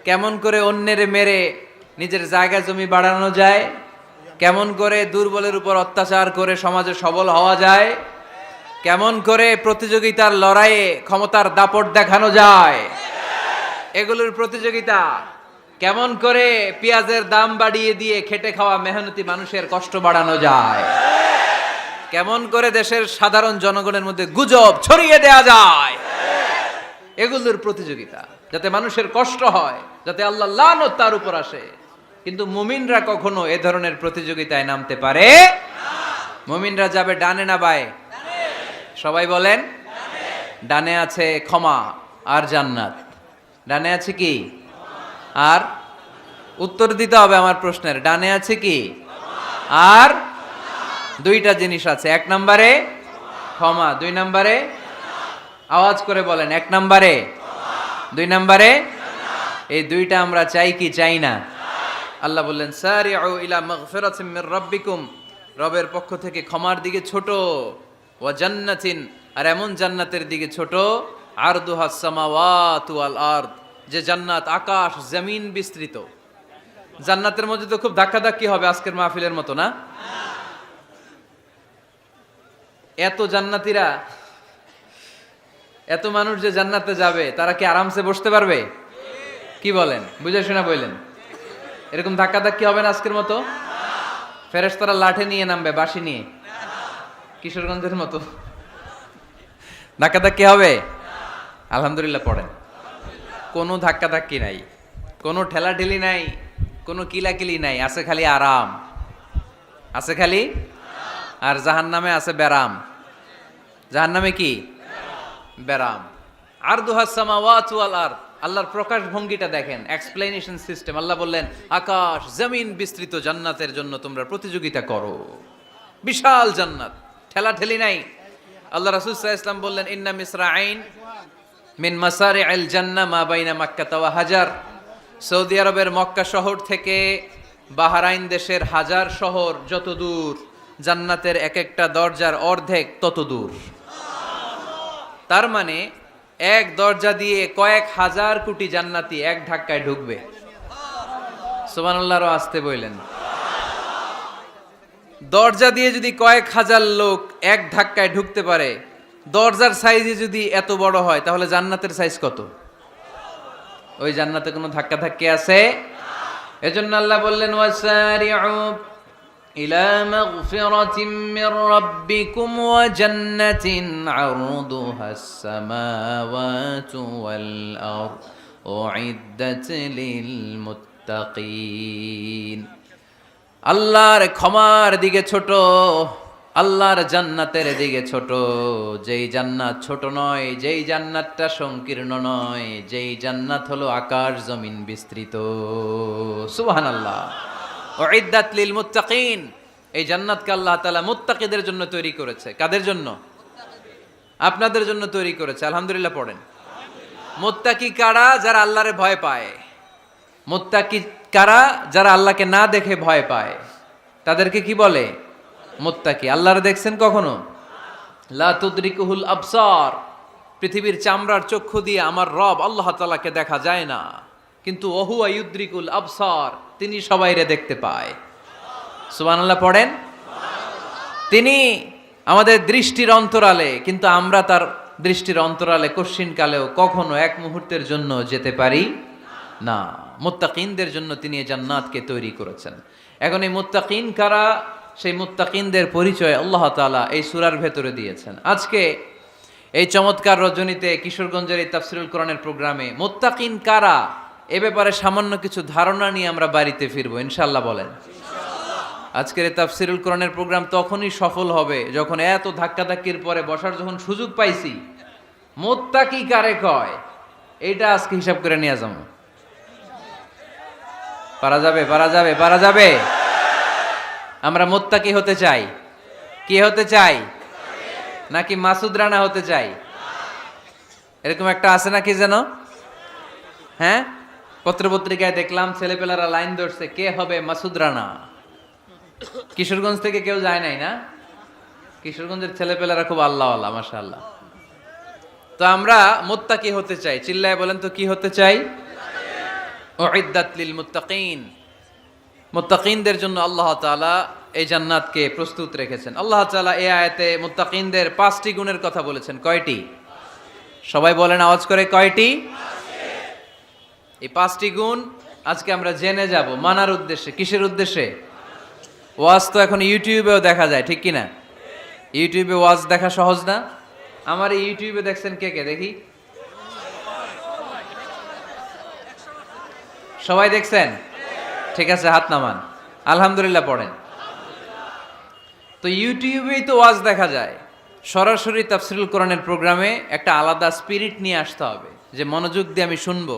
কেমন করে অন্যের মেরে নিজের জায়গা জমি বাড়ানো যায়, কেমন করে দুর্বলের উপর অত্যাচার করে সমাজে সবল হওয়া যায়, কেমন করে প্রতিযোগিতার লড়াইয়ে ক্ষমতার দাপট দেখানো যায়, এগুলোর প্রতিযোগিতা। কেমন করে পেঁয়াজের দাম বাড়িয়ে দিয়ে খেটে খাওয়া মেহনতি মানুষের কষ্ট বাড়ানো যায়, কেমন করে দেশের সাধারণ জনগণের মধ্যে গুজব ছড়িয়ে দেয়া যায়, এগুলোর প্রতিযোগিতা, যাতে মানুষের কষ্ট হয়, যাতে আল্লাহ লানত তার উপর আসে। কিন্তু মুমিনরা কখনো এ ধরনের প্রতিযোগিতায় নামতে পারে না। মুমিনরা যাবে ডানে না বায়ে? সবাই বলেন। ডানে আছে ক্ষমা আর জান্নাত। ডানে আছে কি? আর উত্তর দিতে হবে আমার প্রশ্নের। ডানে আছে কি? আর দুইটা জিনিস আছে। এক নম্বরে ক্ষমা, দুই নম্বরে আওয়াজ করে বলেন, এক নম্বরে, দুই নম্বরে। এই দুইটা আমরা চাই কি চাই না? আল্লাহ বললেন সারিউ ইলা মাগফিরাতিম মির রাব্বিকুম, রবের পক্ষ থেকে ক্ষমার দিকে ছোট, ওয়া জান্নাতিন, আর এমন জান্নাতের দিকে ছোট, আরদুহাস সামাওয়াতু ওয়াল আরদ, যে জান্নাত আকাশ জমিন বিস্তৃত। জান্নাতের মধ্যে তো খুব ধাক্কাধাক্কি হবে আজকের মাহফিলের মতো না? এত জান্নাতীরা, এত মানুষ যে জান্নাতে যাবে, তারা কি আরামসে বসতে পারবে? কি বলেন? বুঝে শোনা বললেন। এরকম ধাক্কাধাক্কি হবে না আজকের মতো? ফেরেশতারা লাঠি নিয়ে নামবে, বাঁশি নিয়ে, কিশোরগঞ্জের মতো ধাক্কাধাক্কি হবে? আলহামদুলিল্লাহ পড়েন। কোনো ধাক্কাধাক্কি নাই, কোনো ঠেলাঠেলি নাই, কোনো কিলাকিলি নাই, আছে খালি আরাম, আছে খালি। আর জাহান্নামে আছে ব্যারাম। জাহান্নামে কি? ব্যারাম। আরদুহাস সামাওয়াতু ওয়াল আরদ, আল্লাহর প্রকাশ ভঙ্গিটা দেখেন, এক্সপ্লেনেশন সিস্টেম। আল্লাহ বললেন আকাশ জমিন বিস্তৃত জান্নাতের জন্য তোমরা প্রতিযোগিতা করো। বিশাল জান্নাত, ঠেলাঠেলি নাই। আল্লাহ রাসূল সাল্লাল্লাহু আলাইহি ওয়াসাল্লাম বললেন ইন্না মিসরাঈন মিন মাসারি'আল জান্নাহ মা বাইনা মাক্কা ওয়া হাজার। সৌদি আরবের মক্কা শহর থেকে বাহরাইন দেশের হাজার শহর যত দূর, জান্নাতের এক একটা দরজার অর্ধেক তত দূর। তার মানে এক দরজা দিয়ে কয়েক হাজার কোটি জান্নাতি এক ধাক্কায় ঢুকবে। সুবহানাল্লাহর আসতে বললেন, দরজা দিয়ে যদি কয়েক হাজার লোক এক ধাক্কায় ঢুকতে পারে, দরজার সাইজে যদি এত বড় হয়, তাহলে জান্নাতের সাইজ কত? ওই জান্নাতে কোনো ধাক্কা ধাক্কি আছে? এজন্য আল্লাহ বললেন ওয়াসারিউ ইলা মাগফিরাতিম মির রাব্বিকুম ওয়া জান্নাতিন আরদুহাস সামাওয়াতু ওয়াল আরদ উইদ্দাত লিল মুত্তাকিন। আল্লাহর ক্ষমার দিকে ছোট, আল্লাহর জান্নাতের দিকে ছোট। যেই জান্নাত ছোট নয়, যেই জান্নাতটা সংকীর্ণ নয়, যেই জান্নাত হলো আকাশ জমিন বিস্তৃত। সুবহানাল্লাহ। উইদ্দাত লিল মুত্তাকিন, এই জান্নাতকে আল্লাহ তাআলা মুত্তাকিদের জন্য তৈরি করেছে। কাদের জন্য? আপনাদের জন্য তৈরি করেছে। আলহামদুলিল্লাহ পড়েন। মুত্তাকি কারা? যারা আল্লাহরে ভয় পায়। মুত্তাকি কারা? যারা আল্লাহকে না দেখে ভয় পায়, তাদেরকে কি বলে? মুত্তাকি। আল্লাহরে দেখছেন কখনো? লা তুদরিকুহুল আবসার, পৃথিবীর চামড়ার চক্ষু দিয়ে আমার রব আল্লাহ তাআলাকে দেখা যায় না, কিন্তু ওহুয়া ইউদ্রিকুল আবসার, তিনি সবাইরে দেখতে পায়। সুবহানাল্লাহ পড়েন। তিনি আমাদের দৃষ্টির অন্তরালে, কিন্তু আমরা তার দৃষ্টির অন্তরালে কশ্চিনকালেও কখনো এক মুহূর্তের জন্য যেতে পারি না। মুত্তাকিনদের জন্য তিনি এই জান্নাতকে তৈরি করেছেন। এখন এই মুত্তাকিন কারা, সেই মুত্তাকিনদের পরিচয় আল্লাহ তাআলা এই সূরার ভেতরে দিয়েছেন। আজকে এই চমৎকার রজনীতে কিশোরগঞ্জের এই তাফসীরুল কোরআনের প্রোগ্রামে মুত্তাকিন কারা এ ব্যাপারে সামান্য কিছু ধারণা নিয়ে আমরা বাড়িতে ফিরবো ইনশাআল্লাহ। বলেন আজকের এই তাফসীরুল কোরআনের প্রোগ্রাম তখনই সফল হবে যখন এত ধাক্কাধাক্কির পরে বসার যখন সুযোগ পাইছি, মুত্তাকি কারে কয় এইটা আজকে হিসাব করে নিয়ে যাবো। পারা যাবে? পারা যাবে? পারা যাবে? আমরা মুত্তাকি হতে চাই। কি হতে চাই? নাকি মাসুদ রানা হতে চাই? এরকম একটা আছে নাকি যেন? হ্যাঁ, পত্রপত্রিকায় দেখলাম ছেলেপেলারা লাইন ধরছে, কে হবে মাসুদ রানা। কিশোরগঞ্জ থেকে কেউ যায় নাই না? কিশোরগঞ্জের ছেলেপেলারা খুব আল্লাহওয়ালা, মাশাআল্লাহ। তো আমরা মুত্তাকি হতে চাই। চিল্লায় বলেন তো কি হতে চাই? উইদ্দাত লিল মুত্তাকিন, মুত্তাকিনদের জন্য আল্লাহ তাআলা এই জান্নাতকে প্রস্তুত রেখেছেন। আল্লাহ তাআলা এই আয়াতে মুত্তাকিনদের 5টি গুণের কথা বলেছেন। কয়টি? সবাই বলেন আওয়াজ করে, কয়টি? এই 5টি গুণ আজকে আমরা জেনে যাব মানার উদ্দেশ্যে। কিসের উদ্দেশ্যে? ওয়াজ তো এখন ইউটিউবেও দেখা যায়, ঠিক কি না? ইউটিউবে ওয়াজ দেখা সহজ না? আমার এই ইউটিউবে দেখছেন কে কে? দেখি, সবাই দেখছেন? ঠিক আছে, হাত নামান। আলহামদুলিল্লাহ পড়েন। তো ইউটিউবেই তো ওয়াজ দেখা যায়। সরাসরি তাফসীরুল কোরআনের প্রোগ্রামে একটা আলাদা স্পিরিট নিয়ে আসতে হবে, যে মনোযোগ দিয়ে আমি শুনবো,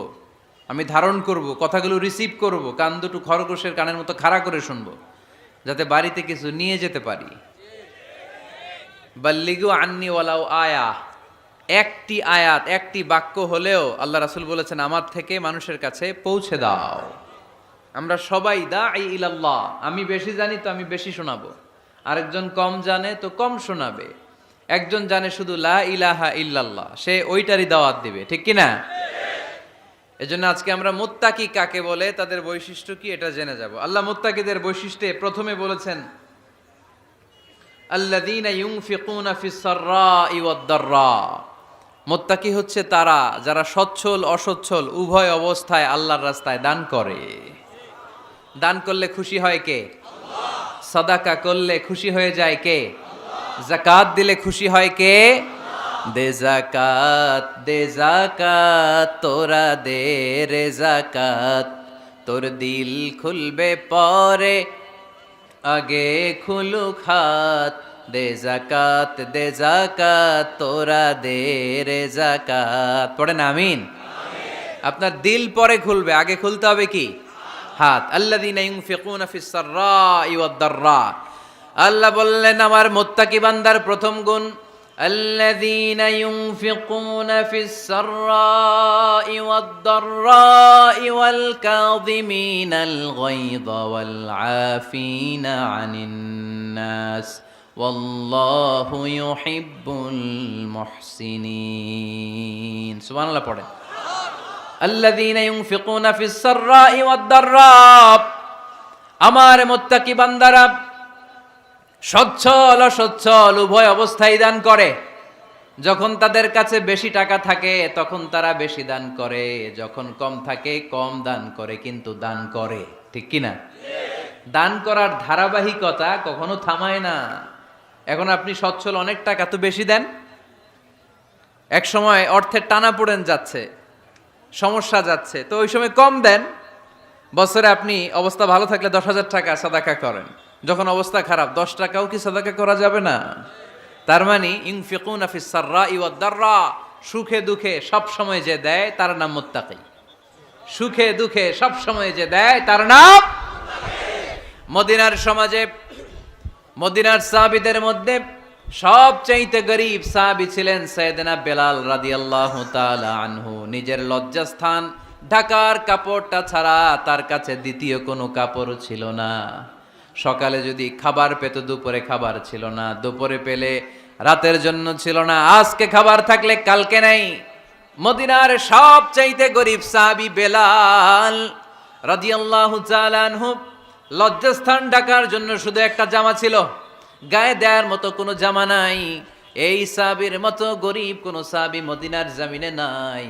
আমি ধারণ করব, কথাগুলো রিসিভ করব, কান দুটো খরগোশের কানের মতো খাড়া করে শুনবো, যাতে বাড়িতে কিছু নিয়ে যেতে পারি। বাল্লিগু আন্নি ওয়ালাউ আয়া, একটি আয়াত, একটি বাক্য হলেও আল্লাহ রাসূল বলেছেন আমার থেকে মানুষের কাছে পৌঁছে দাও। আমরা সবাই দাঈ ইলাল্লাহ, আমি বেশি জানি তো আমি বেশি শোনাবো, আরেকজন কম জানে তো কম শোনাবে, একজন জানে শুধু লা ইলাহা ইল্লাল্লাহ, সে ওইটারই দাওয়াত দিবে, ঠিক কি না? এজন্য আজকে আমরা মুত্তাকি কাকে বলে, তাদের বৈশিষ্ট্য কি, এটা জেনে যাব। আল্লাহ মুত্তাকিদের বৈশিষ্ট্যে প্রথমে বলেছেন আল্লাযীনা ইউনফিকুনা ফিস সাররাই ওয়াদ দাররা, মুত্তাকি হচ্ছে তারা যারা সচ্ছল অসচ্ছল উভয় অবস্থায় আল্লাহর রাস্তায় দান করে। দান করলে খুশি হয় কে? আল্লাহ। সাদাকা করলে খুশি হয়ে যায় কে? আল্লাহ। যাকাত দিলে খুশি হয় কে? আল্লাহ। দে জাকাত তোরা দে রে জাকাত, তোর দিল খুলবে পরে আগে খুলুক হাত। দে জাকাত তোরা দে রে জাকাত। পড়েন আমিন। আপনার দিল পরে খুলবে, আগে খুলতে হবে কি? হাত। আল্লাযীনা ইউনফিকুনা ফিস সাররাই ওয়াদ দাররা। আল্লাহ বললেন আমার মুত্তাকি বান্দার প্রথম গুণ, আল্লাযীনা ইউনফিকুনা ফিস সাররাই ওয়াদ দাররাই ওয়াল কাযিমিনাল গায়যা ওয়াল আফিনা আনিন নাস ওয়াল্লাহু ইউহিব্বুল মুহসিনিন। সুবহানাল্লাহ পড়েন। আল্লাযীনা ইউনফিকুনা ফিস সাররাই ওয়াদ দাররা। আমার মুত্তাকি বান্দারা সচ্ছল অসচ্ছল উভয় অবস্থায় দান করে। যখন তাদের কাছে বেশি টাকা থাকে তখন তারা বেশি দান করে, যখন কম থাকে কম দান করে, কিন্তু দান করে। ঠিক কি না? দান করার ধারাবাহিকতা কখনো থামায় না। এখন আপনি সচ্ছল, অনেক টাকা তো বেশি দেন, এক সময় অর্থের টানাপোড়েন যাচ্ছে, সমস্যা যাচ্ছে, তো ওই সময় কম দেন। বছরে আপনি অবস্থা ভালো থাকলে 10,000 টাকা সাদাকা করেন, যখন অবস্থা খারাপ 10 টাকাও কি সাদাকা করা যাবে না? তার মানে ইউনফিকুনা ফিস সাররাই ওয়াদ দাররা, সুখে দুঃখে সব সময় যে দেয় তার নাম মুত্তাকি। সুখে দুঃখে সব সময় যে দেয় তার নাম মদিনার সমাজে, মদিনার সাহাবীদের মধ্যে সবচাইতে গরীব সাহাবী ছিলেন সাইয়েদনা বেলাল রাদিয়াল্লাহু তাআলা আনহু। নিজের লজ্জাস্থান ঢাকার কাপড়টা ছাড়া তার কাছে দ্বিতীয় কোনো কাপড় ছিল না। সকালে যদি খাবার পেত, দুপুরে খাবার ছিল না, দুপুরে পেলে রাতের জন্য ছিল না, আজকে খাবার থাকলে কালকে নাই। মদিনার সবচাইতে গরীব সাহাবী বেলাল রাদিয়াল্লাহু তাআলা আনহু, লজ্জাস্থান ঢাকার জন্য শুধু একটা জামা ছিল, গায়ে দেওয়ার মতো কোনো জামা নাই। এই সাহাবীর মতো গরীব কোন সাহাবী মদিনার জমিনে নাই।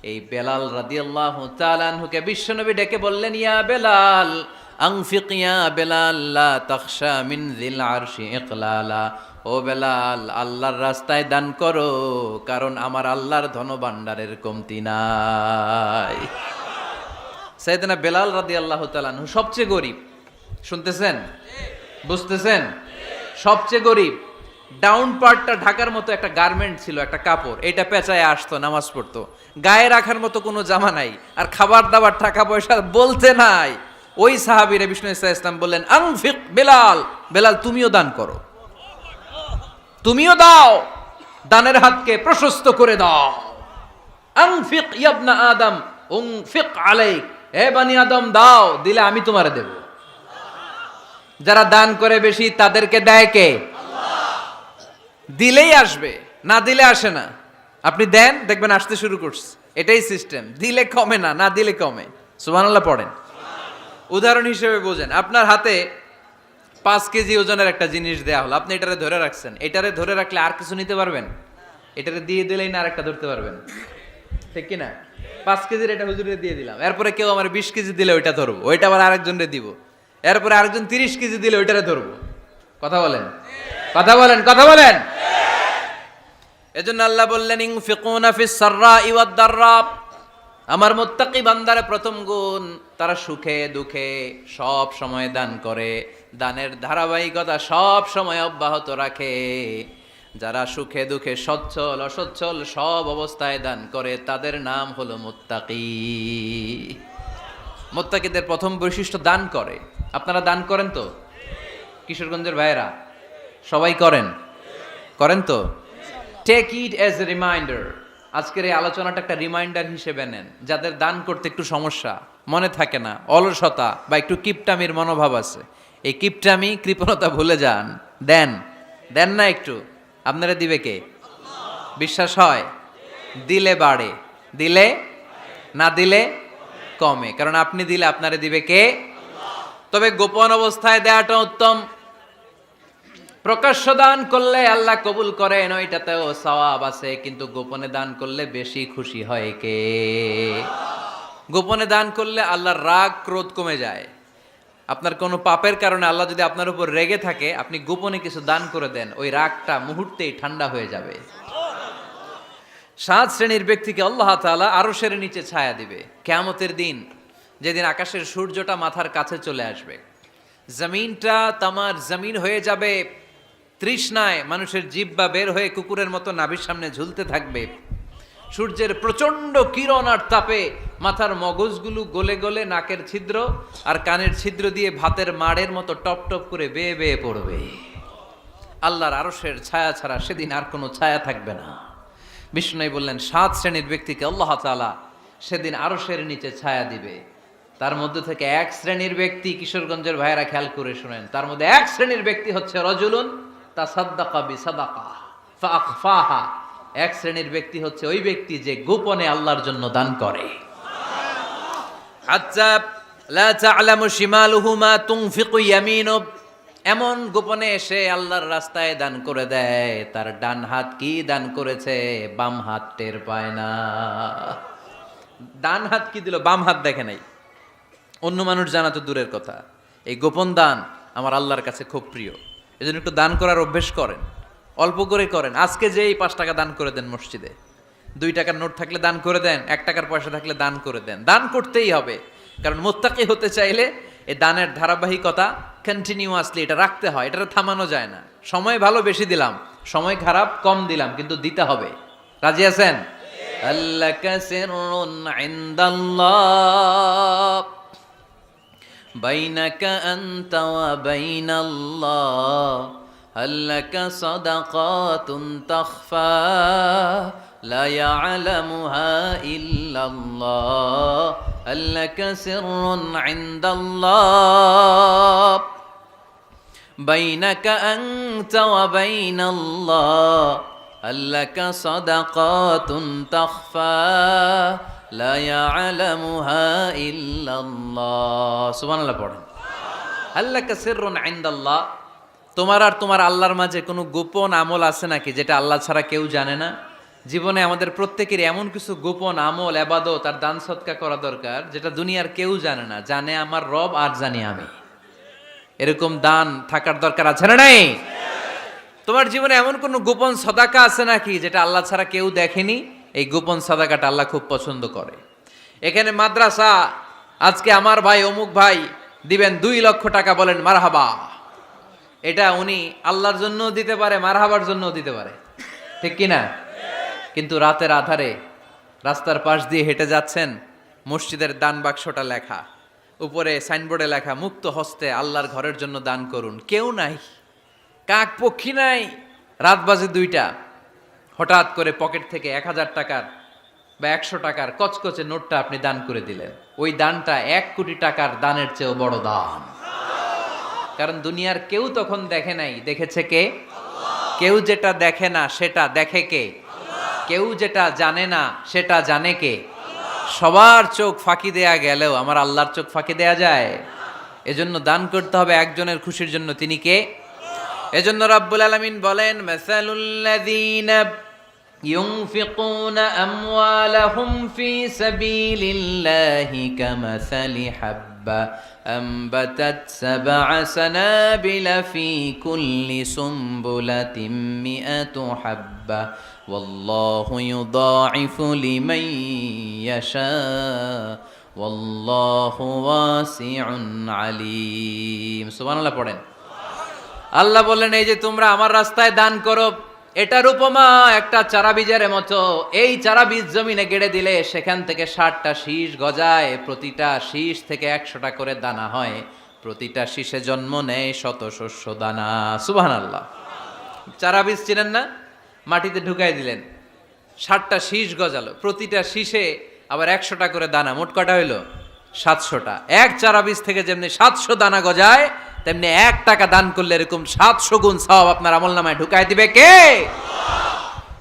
এই বেলাল রাদিয়াল্লাহু তাআলা আনহুকে বিশ্বনবী ডেকে বললেন, ইয়া বেলাল আনফিক ইয়া বেলাল লা তাখশা মিন যিল আরশি ইকলালা। ও বেলাল, আল্লাহর রাস্তায় দান করো, কারণ আমার আল্লাহর ধনভাণ্ডারের কমতি নাই। সাইয়েদনা বেলাল রাদিয়াল্লাহু তাআলা আনহু সবচেয়ে গরীব। শুনতেছেন? বুঝতেছেন? সবচেয়ে গরীব। ডাউন পার্টটা ঢাকার মতো একটা গার্মেন্ট ছিল, একটা কাপড়, এটা পেঁচায় আসতো, নামাজ পড়তো। গায়ে রাখার মতো কোনো জামা নাই, আর খাবার দাবার টাকা পয়সা বলতে নাই। ওই সাহাবীরে বিষ্ণু ইসলাম বললেন, আনফিক বেলাল, বেলাল তুমিও দান করো, তুমিও দাও, দানের হাতকে প্রশস্ত করে দাও। আনফিক ইবনা আদম উনফিক আলাইক, হে বনি আদম দাও, দিলে আমি তোমারে দেব। যারা দান করে বেশি তাদেরকে দেয় কে? দিলেই আসবে, না দিলে আসে না। আপনি দেন, দেখবেন আসতে শুরু করছে। এটাই সিস্টেম, দিলে কমে না, না দিলে কমে। সুবহানাল্লাহ পড়েন। উদাহরণ হিসেবে বোঝেন, আপনার হাতে 5 কেজি ওজনের একটা জিনিস দেয়া হলো, আপনি এটারে ধরে রাখছেন। এটারে ধরে রাখলে আর কিছু নিতে পারবেন? এটারে দিয়ে দিলেই না আরেকটা ধরতে পারবেন, ঠিক কিনা? 5 কেজির এটা হুজুরে দিয়ে দিলাম, এরপরে কেউ আমার 20 কেজি দিলে ওইটা ধরবো, ওইটা আবার আরেকজনরে দিব, এরপরে আরেকজন 30 কেজি দিলে ওইটারে ধরবো। কথা বলেন, কথা বলেন, কথা বলেন। এজন্য আল্লাহ বললেন, ইনফিকুনা ফিস সাররাই ওয়াদ দাররা। আমার মুত্তাকি বান্দার প্রথম গুণ, তারা সুখে দুঃখে সব সময় দান করে, দানের ধারাবাহিকতা সব সময় অব্যাহত রাখে। যারা সুখে দুঃখে সচ্ছল অসচ্ছল সব অবস্থায় দান করে, তাদের নাম হলো মুত্তাকি। মুত্তাকিদের প্রথম বৈশিষ্ট্য দান করে। আপনারা দান করেন তো? কিশোরগঞ্জের ভাইয়েরা সবাই করেন? করেন তো? Take it as a reminder. আজকের এই আলোচনাটা একটা রিমাইন্ডার হিসেবে নেন। যাদের দান করতে একটু সমস্যা, মনে থাকে না, অলসতা বা একটু কিপটামির মনোভাব আছে, এই কিপটামি কৃপণতা ভুলে যান। দেন, দেন না একটু, আপনারা দিবে কে? বিশ্বাস হয়? দিলে বাড়ে, দিলে না দিলে কমে, কারণ আপনি দিলে আপনারে দিবে কে? তবে গোপন অবস্থায় দেওয়াটা উত্তম। প্রকাশ্য দান করলে আল্লাহ কবুল করেন, ওইটাতেও সওয়াব আছে, কিন্তু গোপনে দান করলে বেশি খুশি হয় কে? গোপনে দান করলে আল্লাহর রাগ ক্রোধ কমে যায়। আপনার কোনো পাপের কারণে আল্লাহ যদি আপনার উপর রেগে থাকে, আপনি গোপনে কিছু দান করে দেন, ওই রাগটা মুহূর্তেই ঠান্ডা হয়ে যাবে। সাত শ্রেণীর ব্যক্তিকে আল্লাহ তাআলা আরশের নিচে ছায়া দিবে কিয়ামতের দিন, যেদিন আকাশের সূর্যটা মাথার কাছে চলে আসবে, জমিনটা তামার জমিন হয়ে যাবে তৃষ্ণায়, মানুষের জিহ্বা বের হয়ে কুকুরের মতো নাভির সামনে ঝুলতে থাকবে, সূর্যের প্রচন্ড কিরণ আর তাপে মাথার মগজগুলো গলে গলে নাকের ছিদ্র আর কানের ছিদ্র দিয়ে ভাতের মাড়ের মতো টপ টপ করে বেয়ে বেয়ে পড়বে। আল্লাহর আরশের ছায়া ছাড়া সেদিন আর কোনো ছায়া থাকবে না। বিষ্ণু বললেন, সাত শ্রেণীর ব্যক্তিকে আল্লাহ তাআলা সেদিন আরশের নিচে ছায়া দিবে। তার মধ্যে থেকে এক শ্রেণীর ব্যক্তি, কিশোরগঞ্জের ভাইয়েরা খেয়াল করে শুনেন, তার মধ্যে এক শ্রেণীর ব্যক্তি হচ্ছে রজুলুন তাসাদ্দাকা বিসাদাকা ফাআখফাহা। এক শ্রেণীর ব্যক্তি হচ্ছে ওই ব্যক্তি যে গোপনে আল্লাহর জন্য দান করে। হাত্তা লা তা'লামু শিমালুহু মা তুনফিকু ইয়ামিনু, এমন গোপনে এসে আল্লাহর রাস্তায় দান করে দেয়, তার ডান হাত কি দান করেছে বাম হাত টের পায় না। ডান হাত কি দিল, বাম হাত দেখে নাই। অন্য মানুষ জানা তো দূরের কথা, এই গোপন দান আমার আল্লাহর কাছে খুব প্রিয়। এজন্য একটু দান করার অভ্যেস করেন, অল্প করে করেন। আজকে যে এই 5 টাকা দান করে দেন মসজিদে, 2 টাকার নোট থাকলে দান করে দেন, 1 টাকার পয়সা থাকলে দান করে দেন। দান করতেই হবে, কারণ মুত্তাকি হতে চাইলে এই দানের ধারাবাহিকতা কন্টিনিউয়াসলি এটা রাখতে হয়, এটা থামানো যায় না। সময় ভালো বেশি দিলাম, সময় খারাপ কম দিলাম, কিন্তু দিতে হবে। রাজি আছেন? আল্লাকা সিররুন ইনদাল্লাহ বাইনাকা আনতা ওয়া বাইনাল্লাহ, আল্লাকা সাদাকাতুন তাখফা লা ইয়ালামুহা ইল্লাল্লাহ, আল্লাকা সিররুন ইনদাল্লাহ বাইনাকা আনতা ওয়া বাইনাল্লাহ, আল্লাকা সাদাকাতুন তাখফা লা ইয়ালামুহা ইল্লাল্লাহ। সুবহানাল্লাহ পড়েন। আল্লাকা সিররুন ইনদাল্লাহ, তোমার আর তোমার আল্লাহর মাঝে কোনো গোপন আমল আছে নাকি যেটা আল্লাহ ছাড়া কেউ জানে না? জীবনে আমাদের প্রত্যেকের এমন কিছু গোপন আমল, ইবাদত আর দান সদকা করা দরকার যেটা দুনিয়ার কেউ জানে না, জানে আমার রব আর জানি আমি। এরকম দান থাকার দরকার আছে না নাই? তোমার জীবনে এমন কোনো গোপন সদাকা আছে নাকি যেটা আল্লাহ ছাড়া কেউ দেখেনি? এই গোপন সাদাকাটা আল্লাহ খুব পছন্দ করে। এখানে মাদ্রাসা, আজকে আমার ভাই অমুক ভাই দিবেন 2 লক্ষ টাকা, বলেন মারহাবা। এটা উনি আল্লাহর জন্যও দিতে পারে, মারহাবার জন্যও দিতে পারে, ঠিক কিনা? কিন্তু রাতের আধারে রাস্তার পাশ দিয়ে হেঁটে যাচ্ছেন, মসজিদের দান বাক্সটা লেখা, উপরে সাইনবোর্ডে লেখা মুক্ত হস্তে আল্লাহর ঘরের জন্য দান করুন। কেউ নাই, কাক পক্ষী নাই, রাত বাজে 2টা, হঠাৎ করে পকেট থেকে 1000 টাকার বা 100 টাকার কচকচে নোটটা আপনি দান করে দিলেন। ওই দানটা 1 কোটি টাকার দানের চেয়েও বড় দান। কারণ দুনিয়ার কেউ তখন দেখে নাই, দেখেছে কে? কেউ যেটা দেখে না সেটা দেখে কে? কেউ যেটা জানে না সেটা জানে কে? সবার চোখ ফাঁকি দেয়া গেলেও আমার আল্লাহর চোখ ফাঁকি দেয়া যায়? এজন্য দান করতে হবে একজনের খুশির জন্য, তিনি কে? এজন্য রাব্বুল আলামিন বলেন, মাসালুল্লাযীনা ইউনফিকুনা আমওয়ালাহুম ফি সাবিলিল্লাহি কামাসালি হাব্বা আম্বাতাত সাবআ সানাবিলা ফি কুল্লি সুমবুলাতিন মিআতু হাব্বা ওয়াল্লাহু ইউদাঈফু লিমান ইয়াশা ওয়াল্লাহু ওয়াসিউন আলীম। সুবহানাল্লাহ পড়েন। আল্লাহ বললেন, এই যে তোমরা আমার রাস্তায় দান করো, এটার উপমা একটা চারা বীজের মতো। এই চারা বীজ জমিনে গেড়ে দিলে সেখান থেকে 60টা শীষ গজায়, প্রতিটা শীষ থেকে 100টা করে দানা হয়, প্রতিটা শীষে জন্ম নেয় শত শস্য দানা। সুবহানাল্লাহ। চারা বীজ চিনেন না? মাটিতে ঢুকাই দিলেন, 60টা শীষ গজালো, প্রতিটা শীষে আবার 100টা করে দানা, মোট কটা হইলো? 700টা। এক চারা বীজ থেকে যেমনি 700 দানা গজায়, তেমনি 1 টাকা দান করলে এরকম 700 গুণ সওয়াব আপনার আমলনামায় ঢুকাই দিবে কে?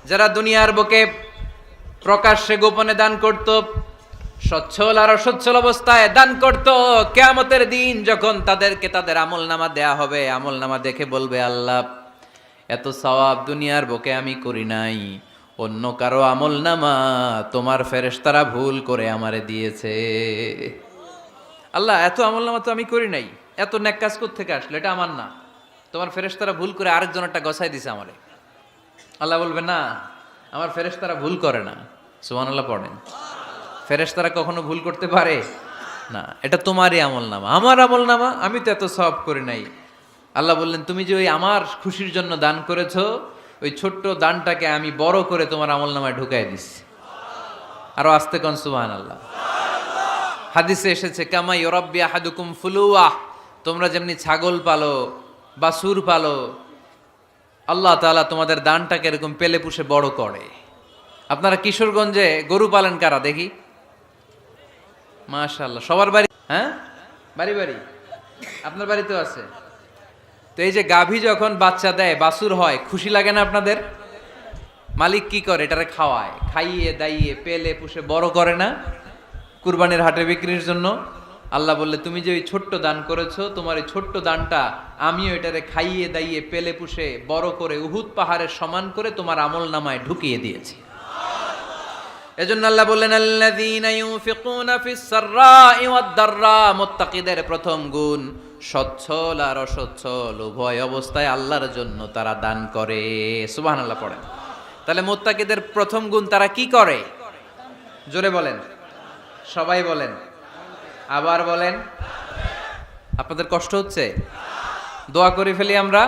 যারা দুনিয়ার বুকে প্রকাশ্যে গোপনে দান করত, সচ্ছল আর অসচ্ছল অবস্থায় দান করত, কিয়ামতের দিন যখন তাদেরকে তাদের আমলনামা দেয়া হবে, আমলনামা দেখে বলবে, আল্লাহ এত সওয়াব দুনিয়ার বুকে আমি করি নাই, অন্য কারো আমলনামা তোমার ফেরেশতারা ভুল করে আমারে দিয়েছে। আল্লাহ এত আমলনামা তো আমি করি নাই, এত নেক কাজ কোত্থেকে আসলো? এটা আমার না, তোমার ফেরেশতারা ভুল করে আরেকজনেরটা গছাই দিছে আমারে। আল্লাহ বলবে, না, আমার ফেরেশতারা ভুল করে না। সুবহানাল্লাহ পড়েন। ফেরেশতারা কখনো ভুল করতে পারে না। এটা তোমারই আমলনামা, আমার আমলনামা, আমি তো এত সওয়াব করি নাই। আল্লাহ বললেন, তুমি যে ওই আমার খুশির জন্য দান করেছো, ওই ছোট্ট দানটাকে আমি বড় করে তোমার আমলনামায় ঢুকাই দিচ্ছি। আরো আস্তে কোন সুবহানাল্লাহ। হাদিসে এসেছে, কামা ইউরাব্বি আহাদুকুম ফুলুয়া, তোমরা যেমনি ছাগল পালো, বাছুর পালো, আল্লাহ তাআলা তোমাদের দানটাকে এরকম পেলে পুষে বড় করে। আপনারা কিশোরগঞ্জে গরু পালেন কারা দেখি? মাশাআল্লাহ, সবার বাড়ি? হ্যাঁ, বাড়ি বাড়ি। আপনার বাড়িতেও আছে। তো এই যে গাভী যখন বাচ্চা দেয়, বাছুর হয়, খুশি লাগে না আপনাদের? মালিক কি করে? এটারে খাওয়ায়, খাইয়ে দাইয়ে পেলে পুষে বড় করে না? কুরবানির হাটে বিক্রির জন্য। আল্লাহ বললে, তুমি যে ওই ছোট্ট দান করেছো, তোমার এই ছোট্ট দানটা আমিও এটারে খাইয়ে দাইয়ে পেলে পুষে বড় করে উহুদ পাহাড়ের সমান করে তোমার আমল নামায় ঢুকিয়ে দিয়েছি। এজন্য আল্লাহ বললেন, আল্লাযীনা ইউনফিকুনা ফিস সাররাই ওয়াদ দাররা, মুত্তাকিদের প্রথম গুণ সচ্ছল আর অসচ্ছল উভয় অবস্থায় আল্লাহর জন্য তারা দান করে। সুবহানাল্লাহ পড়েন। তাহলে মুত্তাকিদের প্রথম গুণ, তারা কি করে? জোরে বলেন, সবাই বলেন, আবার বলেন। আপনাদের কষ্ট হচ্ছে? দোয়া করে ফেলি আমরা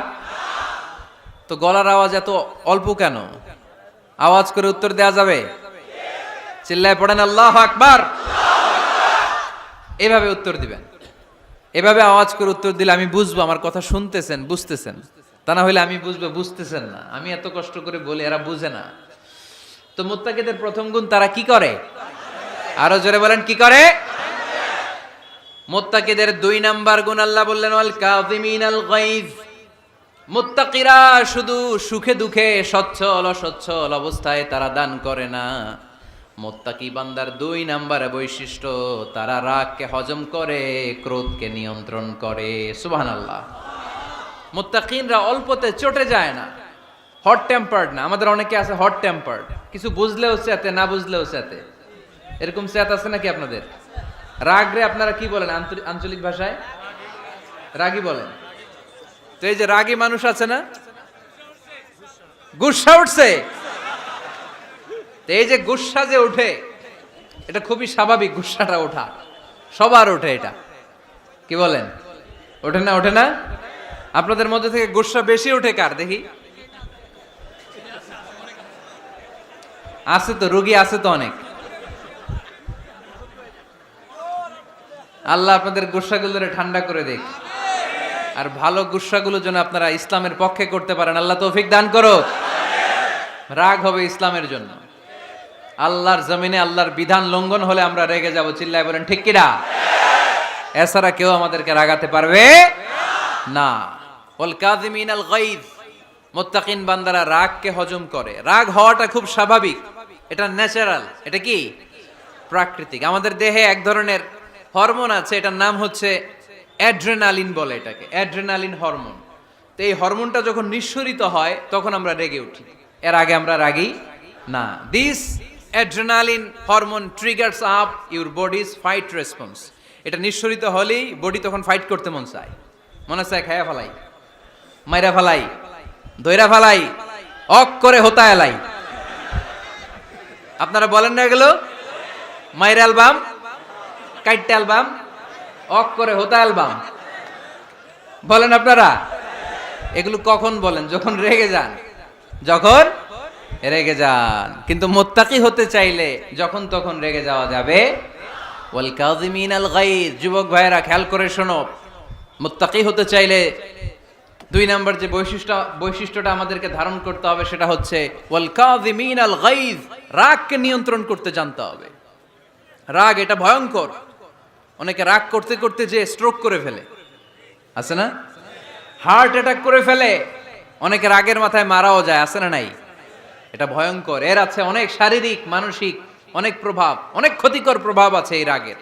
তো। গলার আওয়াজ এত অল্প কেন? আওয়াজ করে উত্তর দেয়া যাবে? চিল্লায় পড়েন আল্লাহু আকবার। এভাবে উত্তর দিবেন। এভাবে আওয়াজ করে উত্তর দিলে আমি বুঝবো আমার কথা শুনতেছেন, বুঝতেছেন। তা না হলে আমি বুঝবো বুঝতেছেন না। আমি এত কষ্ট করে বলি, এরা বুঝে না। তো মুত্তাকিদের প্রথম গুণ, তারা কি করে? আরো জোরে বলেন, কি করে? মুত্তাকিদের 2 নাম্বার গুণ আল্লাহ বললেন, ওয়াল কাযিমিনাল গায়জ। মুত্তাকিরা শুধু সুখে দুঃখে সচ্ছল অসচ্ছল অবস্থায় তারা দান করে না। মুত্তাকি বান্দার 2 নাম্বার বৈশিষ্ট্য, তারা রাগকে হজম করে, ক্রোধকে নিয়ন্ত্রণ করে। সুবহানাল্লাহ। মুত্তাকিনরা অল্পতে চটে যায় না, হট টেম্পার্ড না। আমাদের অনেকে আছে হট টেম্পার্ড, কিছু বুঝলেও চেতে, না বুঝলেও চেতে। এরকম চেত আছে নাকি আপনাদের? রাগ রে আপনারা কি বলেন আঞ্চলিক ভাষায়? রাগী বলেন। তো এই যে রাগী মানুষ আছে না, গুসা উঠছে, এই যে গুসা যে ওঠে, এটা খুবই স্বাভাবিক। গুসাটা ওঠা সবার ওঠে। এটা কি বলেন? ওঠে না? ওঠে না? আপনাদের মধ্যে থেকে গুসা বেশি ওঠে কার দেখি? আছে তো, রোগী আছে তো অনেক। আল্লাহ আপনাদের গুসাগুলোরে ঠান্ডা করে দেখ, আর ভালো গুসাগুলো যেন আপনারা ইসলামের পক্ষে করতে পারেন। আল্লাহ তৌফিক দান করো। রাগ হবে ইসলামের জন্য। আল্লাহর জমিনে আল্লাহর বিধান লঙ্ঘন হলে আমরা রেগে যাব। চিল্লায় বলেন ঠিক কিনা? এছাড়া কেউ আমাদেরকে রাগাতে পারবে না। ওয়াল কাযিমিনাল গায়জ, মুত্তাকিন বান্দারা রাগকে হজম করে। রাগ হওয়াটা খুব স্বাভাবিক, এটা ন্যাচারাল। এটা কি? প্রাকৃতিক। আমাদের দেহে এক ধরনের হরমোন আছে, এটার নাম হচ্ছে অ্যাড্রেনালিন বলে এটাকে, অ্যাড্রেনালিন হরমোন। তো এই হরমোনটা যখন নিঃসরিত হয় তখন আমরা রেগে উঠি। এর আগে আমরা রাগি না। This adrenaline hormone triggers up your bodies fight response. এটা নিঃসরিত হলেই বডি তখন ফাইট করতে মন চায়। মনে চায় খায়া ফেলাই, মাইরা ফেলাই, দইরা ফেলাই, অক করে হোতা এলাই। আপনারা বলেন না এগুলো? মাইরা অ্যালবাম, কাইটটা অ্যালবাম, অক করে হোতা অ্যালবাম বলেন আপনারা? এগুলো কখন বলেন? যখন রেগে যান। যখন রেগে যান। কিন্তু মুত্তাকি হতে চাইলে যখন তখন রেগে যাওয়া যাবে। ওয়াল কাযিমিনাল গায়জ। যুবক ভাইয়েরা খেয়াল করে শোনো, মুত্তাকি হতে চাইলে 2 নাম্বার যে বৈশিষ্ট্যটা আমাদেরকে ধারণ করতে হবে সেটা হচ্ছে ওয়াল কাযিমিনাল গায়জ। রাগকে নিয়ন্ত্রণ করতে জানতে হবে। রাগ এটা ভয়ঙ্কর। অনেকে রাগ করতে করতে যে স্ট্রোক করে ফেলে, আছে না? হার্ট অ্যাটাক করে ফেলে। অনেকে রাগের মাথায় মারাও যায়, আছে না নাই? এটা ভয়ঙ্কর। এর আছে অনেক শারীরিক, মানসিক অনেক প্রভাব, অনেক ক্ষতিকর প্রভাব আছে এই রাগের।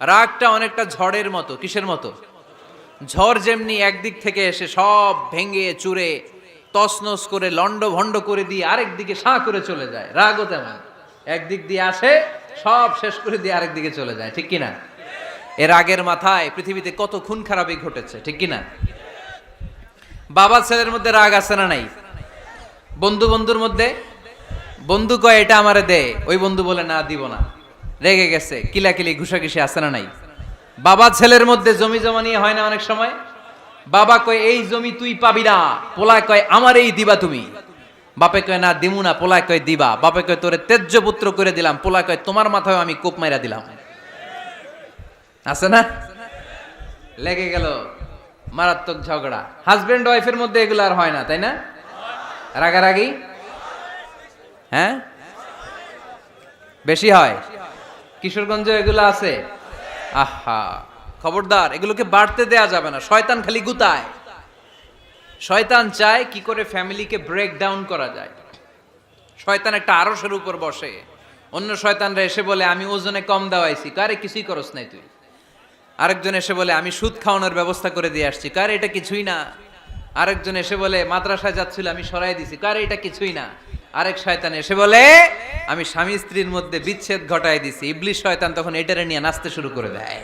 রাগটা অনেকটা ঝড়ের মতো। কিসের মতো? ঝড় যেমনি একদিক থেকে এসে সব ভেঙে চুরে তছনছ করে লন্ড ভন্ড করে দিয়ে আরেক দিকে সাঁ করে চলে যায়, রাগও তেমন। একদিক দিয়ে আসে, সব শেষ করে দিয়ে আরেক দিকে চলে যায়। ঠিক কিনা? এর রাগের মাথায় পৃথিবীতে কত খুন খারাপই ঘটেছে। ঠিক কিনা? বাবা ছেলের মধ্যে রাগ আছে না নাই? বন্ধু বন্ধুর মধ্যে, বন্ধু কয় এটা আমারে দে, ওই বন্ধু বলে না দিব না, রেগে গেছে, কিলাকিলি ঘুষাঘুষি আছে না নাই? বাবা ছেলের মধ্যে জমি জমা নিয়ে হয় না অনেক সময়? বাবা কয় এই জমি তুই পাবি না, পোলায় কয় আমার এই দিবা তুমি। বাপে কয় না দিমু না, পোলায় কয় দিবা। বাপে কয় তোরে তেজ্য পুত্র করে দিলাম, পোলায় কয় তোমার মাথায় আমি কোপ মাইরা দিলাম। আছে না? লেগে গেল, মারাত্মক ঝগড়া। হাজবেন্ড ওয়াইফের মধ্যে এগুলো আর হয় না, তাই না? রাগারাগি হ্যাঁ বেশি হয়। কিশোরগঞ্জে এগুলো আছে। আহা, খবরদার, এগুলোকে বাড়তে দেয়া যাবে না। শয়তান খালি গুতায়। শয়তান চায় কি করে ফ্যামিলিকে ব্রেক ডাউন করা যায়। শয়তান একটা আরশের উপর বসে, অন্য শয়তানরা এসে বলে আমি ওজনে কম দেওয়াইছি, কারে কিছুই করস নাই তুই। আরেকজন এসে বলে আমি সুদ খাওয়ানোর ব্যবস্থা করে দিয়ে আসছি, কারে এটা কিছুই না। আরেকজন এসে বলে মাদ্রাসায় যাচ্ছিল আমি সরাই দিছি, কারে এটা কিছুই না। আরেক শয়তান এসে বলে আমি স্বামী স্ত্রীর মধ্যে বিচ্ছেদ ঘটায় দিছি। ইবলিশ শয়তান তখন এটারে নিয়ে নাচতে শুরু করে দেয়।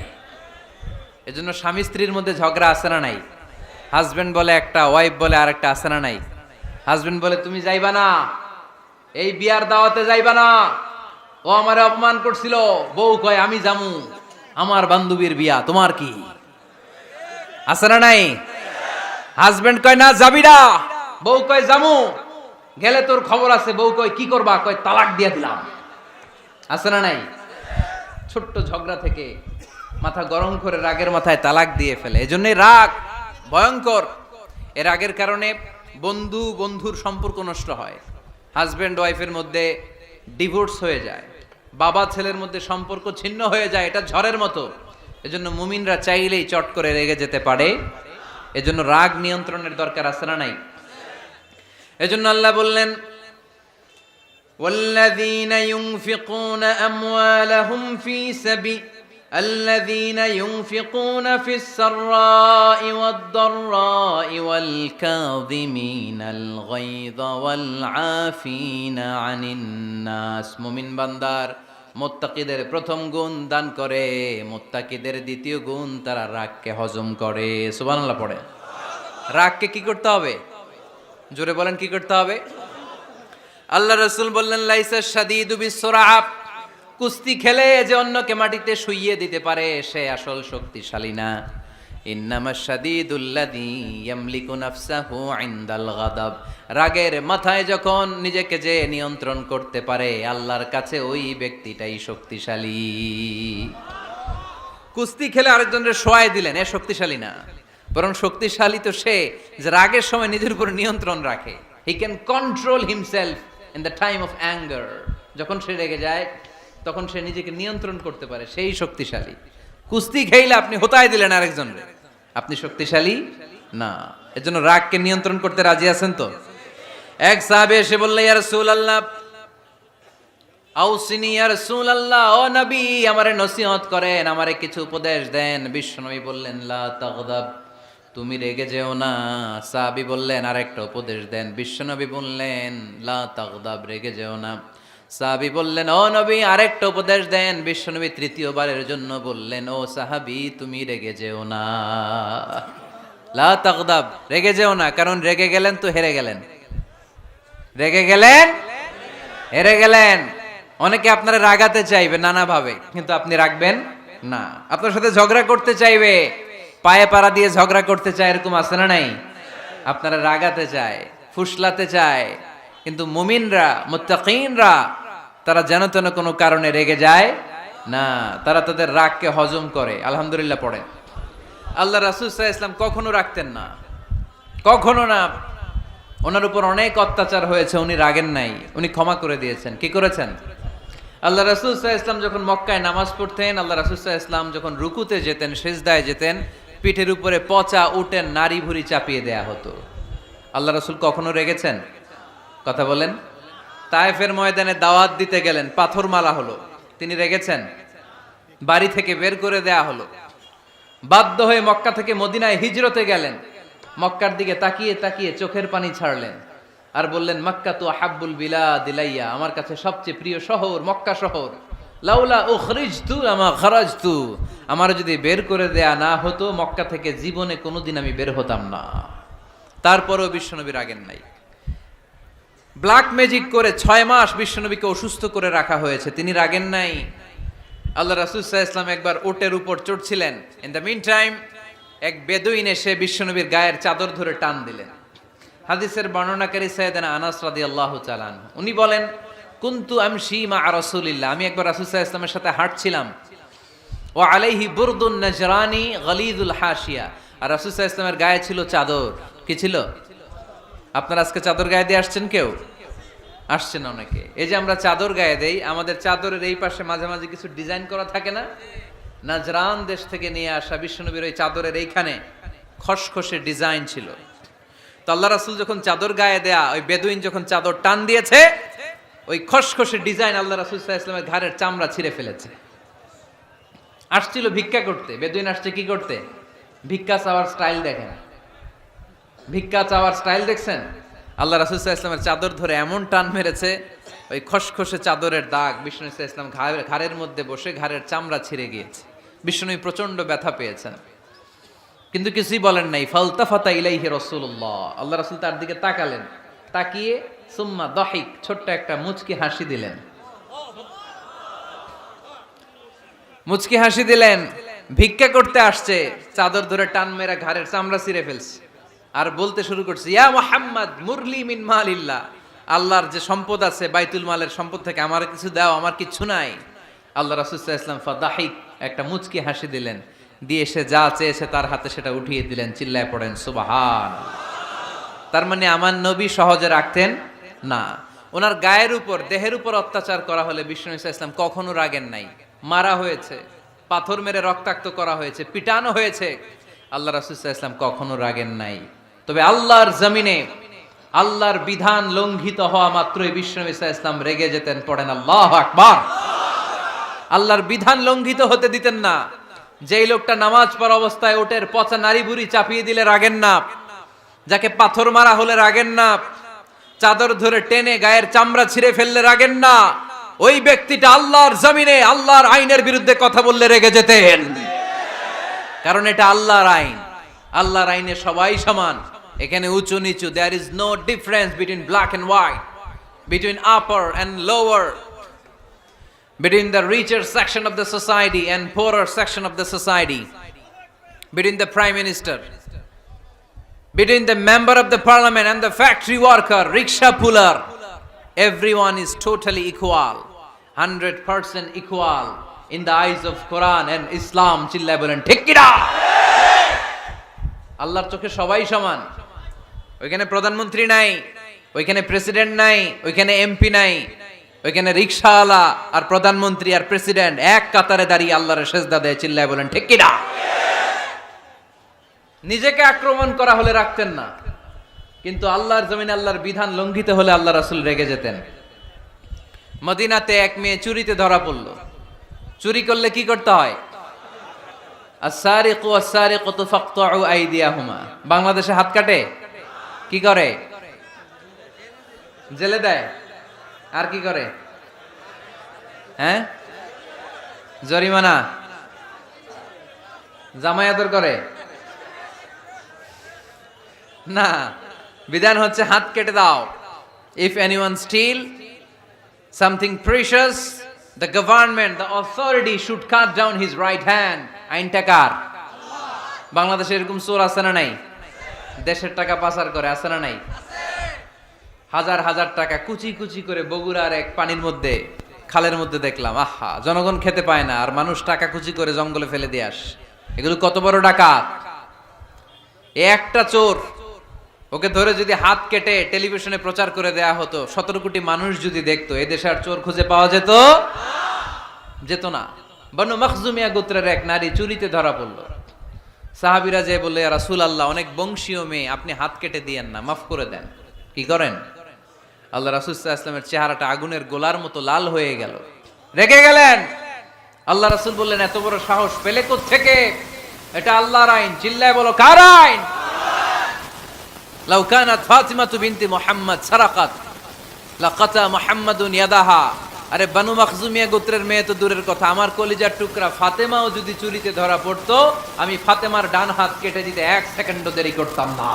এজন্য স্বামী স্ত্রীর মধ্যে ঝগড়া আছে না নাই? হাজবেন্ড বলে একটা, ওয়াইফ বলে আরেকটা, আছে না নাই? হাজবেন্ড বলে তুমি যাইবা না, এই বিয়ার দাওয়াতে যাইবা না, ও আমারে অপমান করছিল। বউ কয় আমি জামু, আমার বান্ধবীর বিয়া, তোমার কি? আছে না নাই? হাজবেন্ড কয় না যাবি না, বউ কয় জামু, গেলে তোর খবর আছে। বউ কয় কি করবা? কয় তালাক দিয়ে দিলাম। আছে না নাই? ছোট্ট ঝগড়া থেকে মাথা গরম করে রাগের মাথায় তালাক দিয়ে ফেলে। এজন্যই রাগ ভয়ঙ্কর। এর রাগের কারণে বন্ধু বন্ধুর সম্পর্ক নষ্ট হয়, হাজবেন্ড ওয়াইফের মধ্যে ডিভোর্স হয়ে যায়, বাবা ছেলের মধ্যে সম্পর্ক ছিন্ন হয়ে যায়। এটা ঝড়ের মতো। এজন্য মুমিনরা চাইলেই চট করে রেগে যেতে পারে। এজন্য রাগ নিয়ন্ত্রণের দরকার আছে না নাই? এজন্য আল্লাহ বললেন والذين ينفقون أموالهم في سبيل الذين ينفقون في السراء والضراء والكاظمين الغيظ والعافين عن الناس। মুমিন বান্দার মুত্তাকিদের প্রথম গুণ দান করে, মুত্তাকিদের দ্বিতীয় গুণ তারা রাগকে হজম করে। সুবহানাল্লাহ পড়ে। রাগকে কি করতে হবে? জোরে বলেন কি করতে হবে? আল্লাহ রাসূল বললেন লাইসা শাদীদু বিসসুরা, কুস্তি খেলে যে অন্যকে মাটিতে শুইয়ে দিতে পারে সে আসল শক্তিশালী না। ইন্নামাশ শাদীদুল্লাযী ইয়ামলিকু নাফসাহু ইনদাল গাদাব, রাগের মাথায় যখন নিজেকে যে নিয়ন্ত্রণ করতে পারে আল্লাহর কাছে ওই ব্যক্তিটাই শক্তিশালী। কুস্তি খেলে আরেকজনের শোয়াই দিলেন, এ শক্তিশালী না। বরং শক্তিশালী তো সে যে রাগের সময় নিজের উপর নিয়ন্ত্রণ রাখে। He can control himself in the time of anger. যখন সে রেগে যায় তখন সে নিজেকে নিয়ন্ত্রণ করতে পারে, সেই শক্তিশালী। কুস্তি খেইলে আপনি হোতায় দিলেন আরেকজনরে, আপনি শক্তিশালী না। এজন্য রাগকে নিয়ন্ত্রণ করতে রাজি আছেন তো? এক সাহাবী এসে বললেন ইয়া রাসূলুল্লাহ, আউসিনি ইয়া রাসূলুল্লাহ, ও নবী আমারে নসিহত করেন, আমারে কিছু উপদেশ দেন। বিশ্বনবী বললেন লা তাগদাব, তুমি রেগে যেও না। সাহাবী বললেন আরেকটা উপদেশ দেন। বিশ্বনবী বললেন লা তাগদাব, রেগে যেও না। সাহাবী বললেন ও নবী আরেকটা উপদেশ দেন। বিশ্বনবী তৃতীয়বারের জন্য বললেন ও সাহাবী তুমি রেগে যেও না, লা তাগদাব, রেগে যেও না। কারণ রেগে গেলেন তো হেরে গেলেন, রেগে গেলেন হেরে গেলেন। অনেকে আপনারা রাগাতে চাইবে নানাভাবে, কিন্তু আপনি রাখবেন না। আপনার সাথে ঝগড়া করতে চাইবে, পায়ে পাড়া দিয়ে ঝগড়া করতে চায়, এরকম আছে না নাই? আপনারা রাগাতে চায়, ফুসলাতে চায়, কিন্তু মুমিনরা মুত্তাকিনরা তারা যেন তেন কোনো কারণে রেগে যায় না, তারা তাদের রাগকে হজম করে। আলহামদুলিল্লাহ পড়েন। আল্লাহ রাসূল সাল্লাল্লাহু আলাইহি ওয়াসাল্লাম কখনো রাগতেন না, কখনো না। ওনার উপর অনেক অত্যাচার হয়েছে, উনি রাগেন নাই, উনি ক্ষমা করে দিয়েছেন। কি করেছেন? আল্লাহ রাসূল সাল্লাল্লাহু আলাইহি ওয়াসাল্লাম যখন মক্কায় নামাজ পড়তেন, আল্লাহ রাসূল সাল্লাল্লাহু আলাইহি ওয়াসাল্লাম যখন রুকুতে যেতেন, সিজদায় যেতেন, পিঠের উপরে পচা উটের নাড়ি ভুঁড়ি চাপিয়ে দেয়া হতো। আল্লাহ রাসূল কখনো রেগেছেন? কথা বলেন। তায়েফের ময়দানে দাওয়াত দিতে গেলেন, পাথর মারা হলো, তিনি রেগেছেন? বাড়ি থেকে বের করে দেয়া হলো, বাধ্য হয়ে মক্কা থেকে মদিনায় হিজরতে গেলেন। মক্কার দিকে তাকিয়ে তাকিয়ে চোখের পানি ছাড়লেন আর বললেন মক্কা তু আহাব্বুল বিলাদ ইলাইয়া, আমার কাছে সবচেয়ে প্রিয় শহর মক্কা শহর। লাউলা উখরিজতু আমা খারাজতু, আমার যদি বের করে দেয়া না হতো মক্কা থেকে জীবনে কোনোদিন আমি বের হতাম না। তারপরেও বিশ্বনবী রাগেন নাই। ব্ল্যাক ম্যাজিক করে 6 মাস বিশ্বনবীকে অসুস্থ করে রাখা হয়েছে, তিনি রাগেন নাই। আল্লাহ রাসূল সাল্লাল্লাহু আলাইহি ওয়াসাল্লাম একবার ওটের উপর চড়ছিলেন। ইন দ্য মিন টাইম এক বেদুইন এসে বিশ্বনবীর গায়ের চাদর ধরে টান দিলেন। হাদিসের বর্ণনাকারী সাইয়েদনা আনাস রাদিয়াল্লাহু তাআলা আনহু, উনি বলেন, কুনতু আমশি মা রাসূলিল্লাহ, আমি একবার রাসূল সাল্লাল্লাহু আলাইহি ওয়াসাল্লামের সাথে হাঁটছিলাম। ওয়া আলাইহি বুরদুন নাজরানি গলিযুল হাশিয়া, আর রাসূল সাল্লাল্লাহু আলাইহি ওয়াসাল্লামের গায়ে ছিল চাদর। কি ছিল? আপনারা আজকে চাদর গায়ে দিয়ে আসছেন? কেউ আসছেন? অনেকে। এই যে আমরা চাদর গায়ে দেই, আমাদের চাদরের এই পাশে মাঝে মাঝে কিছু ডিজাইন করা থাকে না? নাজরান দেশ থেকে নিয়ে আসা বিশ্বনবীর ওই চাদরের এইখানে খসখসে ডিজাইন ছিল। তো আল্লাহ রাসূল যখন চাদর গায়ে দেয়া, ওই বেদুইন যখন চাদর টান দিয়েছে, ওই খসখসে ডিজাইন আল্লাহ রাসূল সাল্লাল্লাহু আলাইহি ওয়াসাল্লামের ঘাড়ের চামড়া ছিঁড়ে ফেলেছে। আসছিল ভিক্ষা করতে, বেদুইন আসছে কি করতে? ভিক্ষা চাওয়ার স্টাইল দেখেন, ভিক্ষা চাওয়ার স্টাইল দেখছেন? আল্লাহ রাসূল সাল্লাল্লাহু আলাইহি ওয়াসাল্লামের চাদর ধরে এমন টান মেরেছে, ওই খসখসে চাদরের দাগ বিষ্ণু সাল্লাল্লাহু আলাইহি ওয়াসাল্লাম ঘাড়ের মধ্যে বসে ঘাড়ের চামড়া ছিঁড়ে গিয়েছে। বিষ্ণু প্রচন্ড ব্যথা পেয়েছেন, কিন্তু কিছুই বলেন নাই। ফালতাফাতা ইলাইহি রাসূলুল্লাহ, আল্লাহ রাসূল তার দিকে তাকালেন, তাকিয়ে সুম্মা দাহিক, ছোট্ট একটা মুচকি হাসি দিলেন। মুচকি হাসি দিলেন। ভিক্ষা করতে আসছে, চাদর ধরে টান মেরা ঘাড়ের চামড়া ছিঁড়ে ফেলছে, আর বলতে শুরু করছে, ইয়া মুহাম্মদ মুরলি মিন মালিল্লাহ, আল্লাহর যে সম্পদ আছে বাইতুল মালের সম্পদ থেকে আমার কিছু দাও, আমার কিছু নাই। আল্লাহ রাসূল সাল্লাল্লাহু আলাইহি ওয়াসাল্লাম ফাদাহিক, একটা মুচকি হাসি দিলেন, দিয়ে সে যা চেয়েছে তার হাতে সেটা উঠিয়ে দিলেন। চিল্লায় পড়েন সুবহানাল্লাহ। তার মানে আমার নবী সহজে রাখতেন না। ওনার গায়ের উপর, দেহের উপর অত্যাচার করা হলে বিষ্ণু সাল্লাল্লাহু আলাইহি ওয়াসাল্লাম কখনো রাগেন নাই। মারা হয়েছে, পাথর মেরে রক্তাক্ত করা হয়েছে, পিটানো হয়েছে, আল্লাহ রাসূল সাল্লাল্লাহু আলাইহি ওয়াসাল্লাম কখনো রাগেন নাই। তবে আল্লাহর জমিনে আল্লাহর বিধান লঙ্ঘিত হওয়া মাত্রই বিষ্ণু সাল্লাল্লাহু আলাইহি ওয়াসাল্লাম রেগে যেতেন। পড়েন আল্লাহু আকবার। আল্লাহর বিধান লঙ্ঘিত হতে দিতেন না। যেই লোকটা নামাজ পড়া অবস্থায় ওটের পচা নারী বুড়ি চাপিয়ে দিলে রাগেন না, যাকে পাথর মারা হলে রাগেন না, চাদর ধরে টেনে গায়ের চামড়া ছিঁড়ে ফেললে রাগেন না, ওই ব্যক্তিটা আল্লাহর জমিনে আল্লাহর আইনের বিরুদ্ধে কথা বললে রেগে যেতেন। কারণ এটা আল্লাহর আইন, আল্লাহর আইনে সবাই সমান। এখানে উঁচু নিচু, there is no difference between black and white, between upper and lower, between the richer section of the society and poorer section of the society, between the prime minister, between the member of the parliament and the factory worker, rickshaw puller, everyone is totally equal, 100% equal in the eyes of Quran and Islam. চিল্লায় বলেন ঠিক কি না? আল্লাহর চোখে সবাই সমান। ওইখানে প্রধানমন্ত্রী নাই, ওইখানে প্রেসিডেন্ট নাই, ওইখানে এমপি নাই, ওইখানে রিকশাওয়ালা আর প্রধানমন্ত্রী আর প্রেসিডেন্ট এক কাতারে দাঁড়িয়ে আল্লাহর সেজদা দেয়। চিল্লায় বলেন ঠিক কি না? নিজেকে আক্রমণ করা হলে রাখতেন না, কিন্তু আল্লাহর জমিনে আল্লাহর বিধান লঙ্ঘিত হলে আল্লাহ রাসূল রেগে যেতেন। মদিনাতে এক মেয়ে চুরিতে ধরা পড়ল। চুরি করলে কি করতে হয়? আস-সারিকু ওয়াস-সারিকাতু ফাকতাউ আইদিয়াহুমা। বাংলাদেশে হাত কাটে, কি করে? জেলে দেয়। আর কি করে? হ্যাঁ, জরিমানা, জামাই আদর করে না, বিধান হচ্ছে হাত কেটে দাও। If anyone steal something precious, the government, the authority should cut down his right hand. আইনটা কার? বাংলাদেশে এরকম চোর আছে না নাই? দেশের টাকা পাচার করে, আছে না নাই? হাজার হাজার টাকা কুচি কুচি করে বগুড়ার এক পানির মধ্যে, খালের মধ্যে দেখলাম। আহা, জনগণ খেতে পায় না, আর মানুষ টাকা কুচি করে জঙ্গলে ফেলে দিয়ে আস। এগুলো কত বড় ডাকাত! একটা চোর, ওকে ধরে যদি হাত কেটে টেলিভিশনে প্রচার করে দেয়া হতো, 17 কোটি মানুষ যদি দেখতো, এদেশে আর চোর খুঁজে পাওয়া যেত? যেত না। বনু মখজুমিয়া গোত্রের এক নারী চুরিতে ধরা পড়লো। সাহাবীরা যে বললে, ইয়া রাসূলুল্লাহ, অনেক বংশীয় মেয়ে, আপনি হাত কেটে দিয়েন না, মাফ করে দেন। কি করেন? আল্লাহ রাসূল সাল্লাল্লাহু আলাইহি ওয়াসাল্লামের চেহারাটা আগুনের গোলার মতো লাল হয়ে গেল, রেগে গেলেন। আল্লাহ রাসূল বললেন, এত বড় সাহস পেলে কোত্থেকে? এটা আল্লাহর আইন। চিল্লায় বলো, কার আইন? লাউ কানাত ফাতিমাতু বিনতি মুহাম্মদ সারাকাত লাকাতা মুহাম্মাদুন ইয়াদাহা। আরে বনু মখজুমিয়া গোত্রের মেয়ে তো দূরের কথা, আমার কলিজার টুকরা ফাতেমাও যদি চুরিতে ধরা পড়তো, আমি ফাতেমার ডান হাত কেটে দিতে 1 সেকেন্ডও দেরি করতাম না।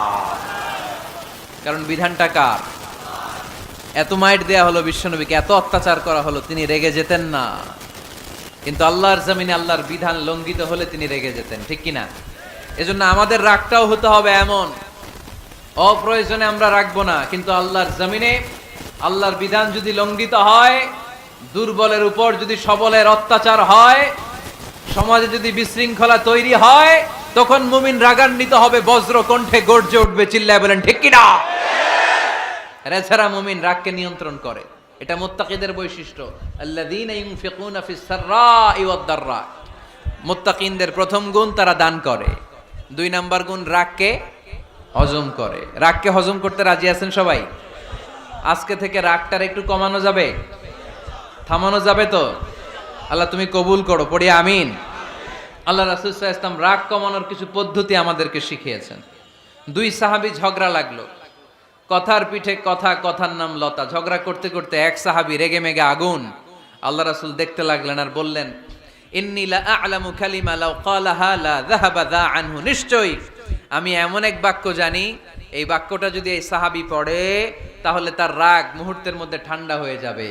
কারণ বিধানটা কার? এত মাইট দেয়া হলো বিশ্বনবীকে, এত অত্যাচার করা হলো, তিনি রেগে যেতেন না। কিন্তু আল্লাহর জমিনে আল্লাহর বিধান লঙ্ঘিত হলে তিনি রেগে যেতেন, ঠিক কিনা? এজন্য আমাদের রাগটাও হতে হবে এমন, অপ্রয়োজনে আমরা রাখবো না, কিন্তু আল্লাহর জমিনে আল্লাহর বিধান যদি লঙ্ঘিত হয়, দুর্বলের উপর যদি সবলের অত্যাচার হয়, সমাজে যদি বিশৃঙ্খলা তৈরি হয়, তখন মুমিন রাগান্বিত হবে, বজ্র কণ্ঠে গর্জে উঠবে, চিল্লায় বলেন ঠিক কিনা? এছাড়া মুমিন রাগকে নিয়ন্ত্রণ করে, এটা মুত্তাকিদের বৈশিষ্ট্য। আল্লাযীনা ইউনফিকুনা ফিস সাররাই ওয়াদ দাররা, মুত্তাকিনদের প্রথম গুণ তারা দান করে। 2 নাম্বার গুণ রাগকে হজম করে। রাগকে হজম করতে রাজি আছেন সবাই? আজকে থেকে রাগটার একটু কমানো যাবে, থামানো যাবে তো? আল্লাহ তুমি কবুল করো, পড়ি আমিন। আল্লাহ রাসূল সাল্লাল্লাহু আলাইহি ওয়াসাল্লাম রাগ কমানোর কিছু পদ্ধতি আমাদেরকে শিখিয়েছেন। 2 সাহাবী ঝগড়া লাগলো, কথার পিঠে কথা, কথার নাম লতা। ঝগড়া করতে করতে এক সাহাবী রেগে মেগে আগুন। আল্লাহ রাসূল দেখতে লাগলেন আর বললেন, ইন্নী লা আ'লামু কালিমা লাউ ক্বালাহা লা যাহাবা যা আনহু, নিশ্চয়ই আমি এমন এক বাক্য জানি, এই বাক্যটা যদি এই সাহাবী পড়ে তাহলে তার রাগ মুহূর্তের মধ্যে ঠান্ডা হয়ে যাবে।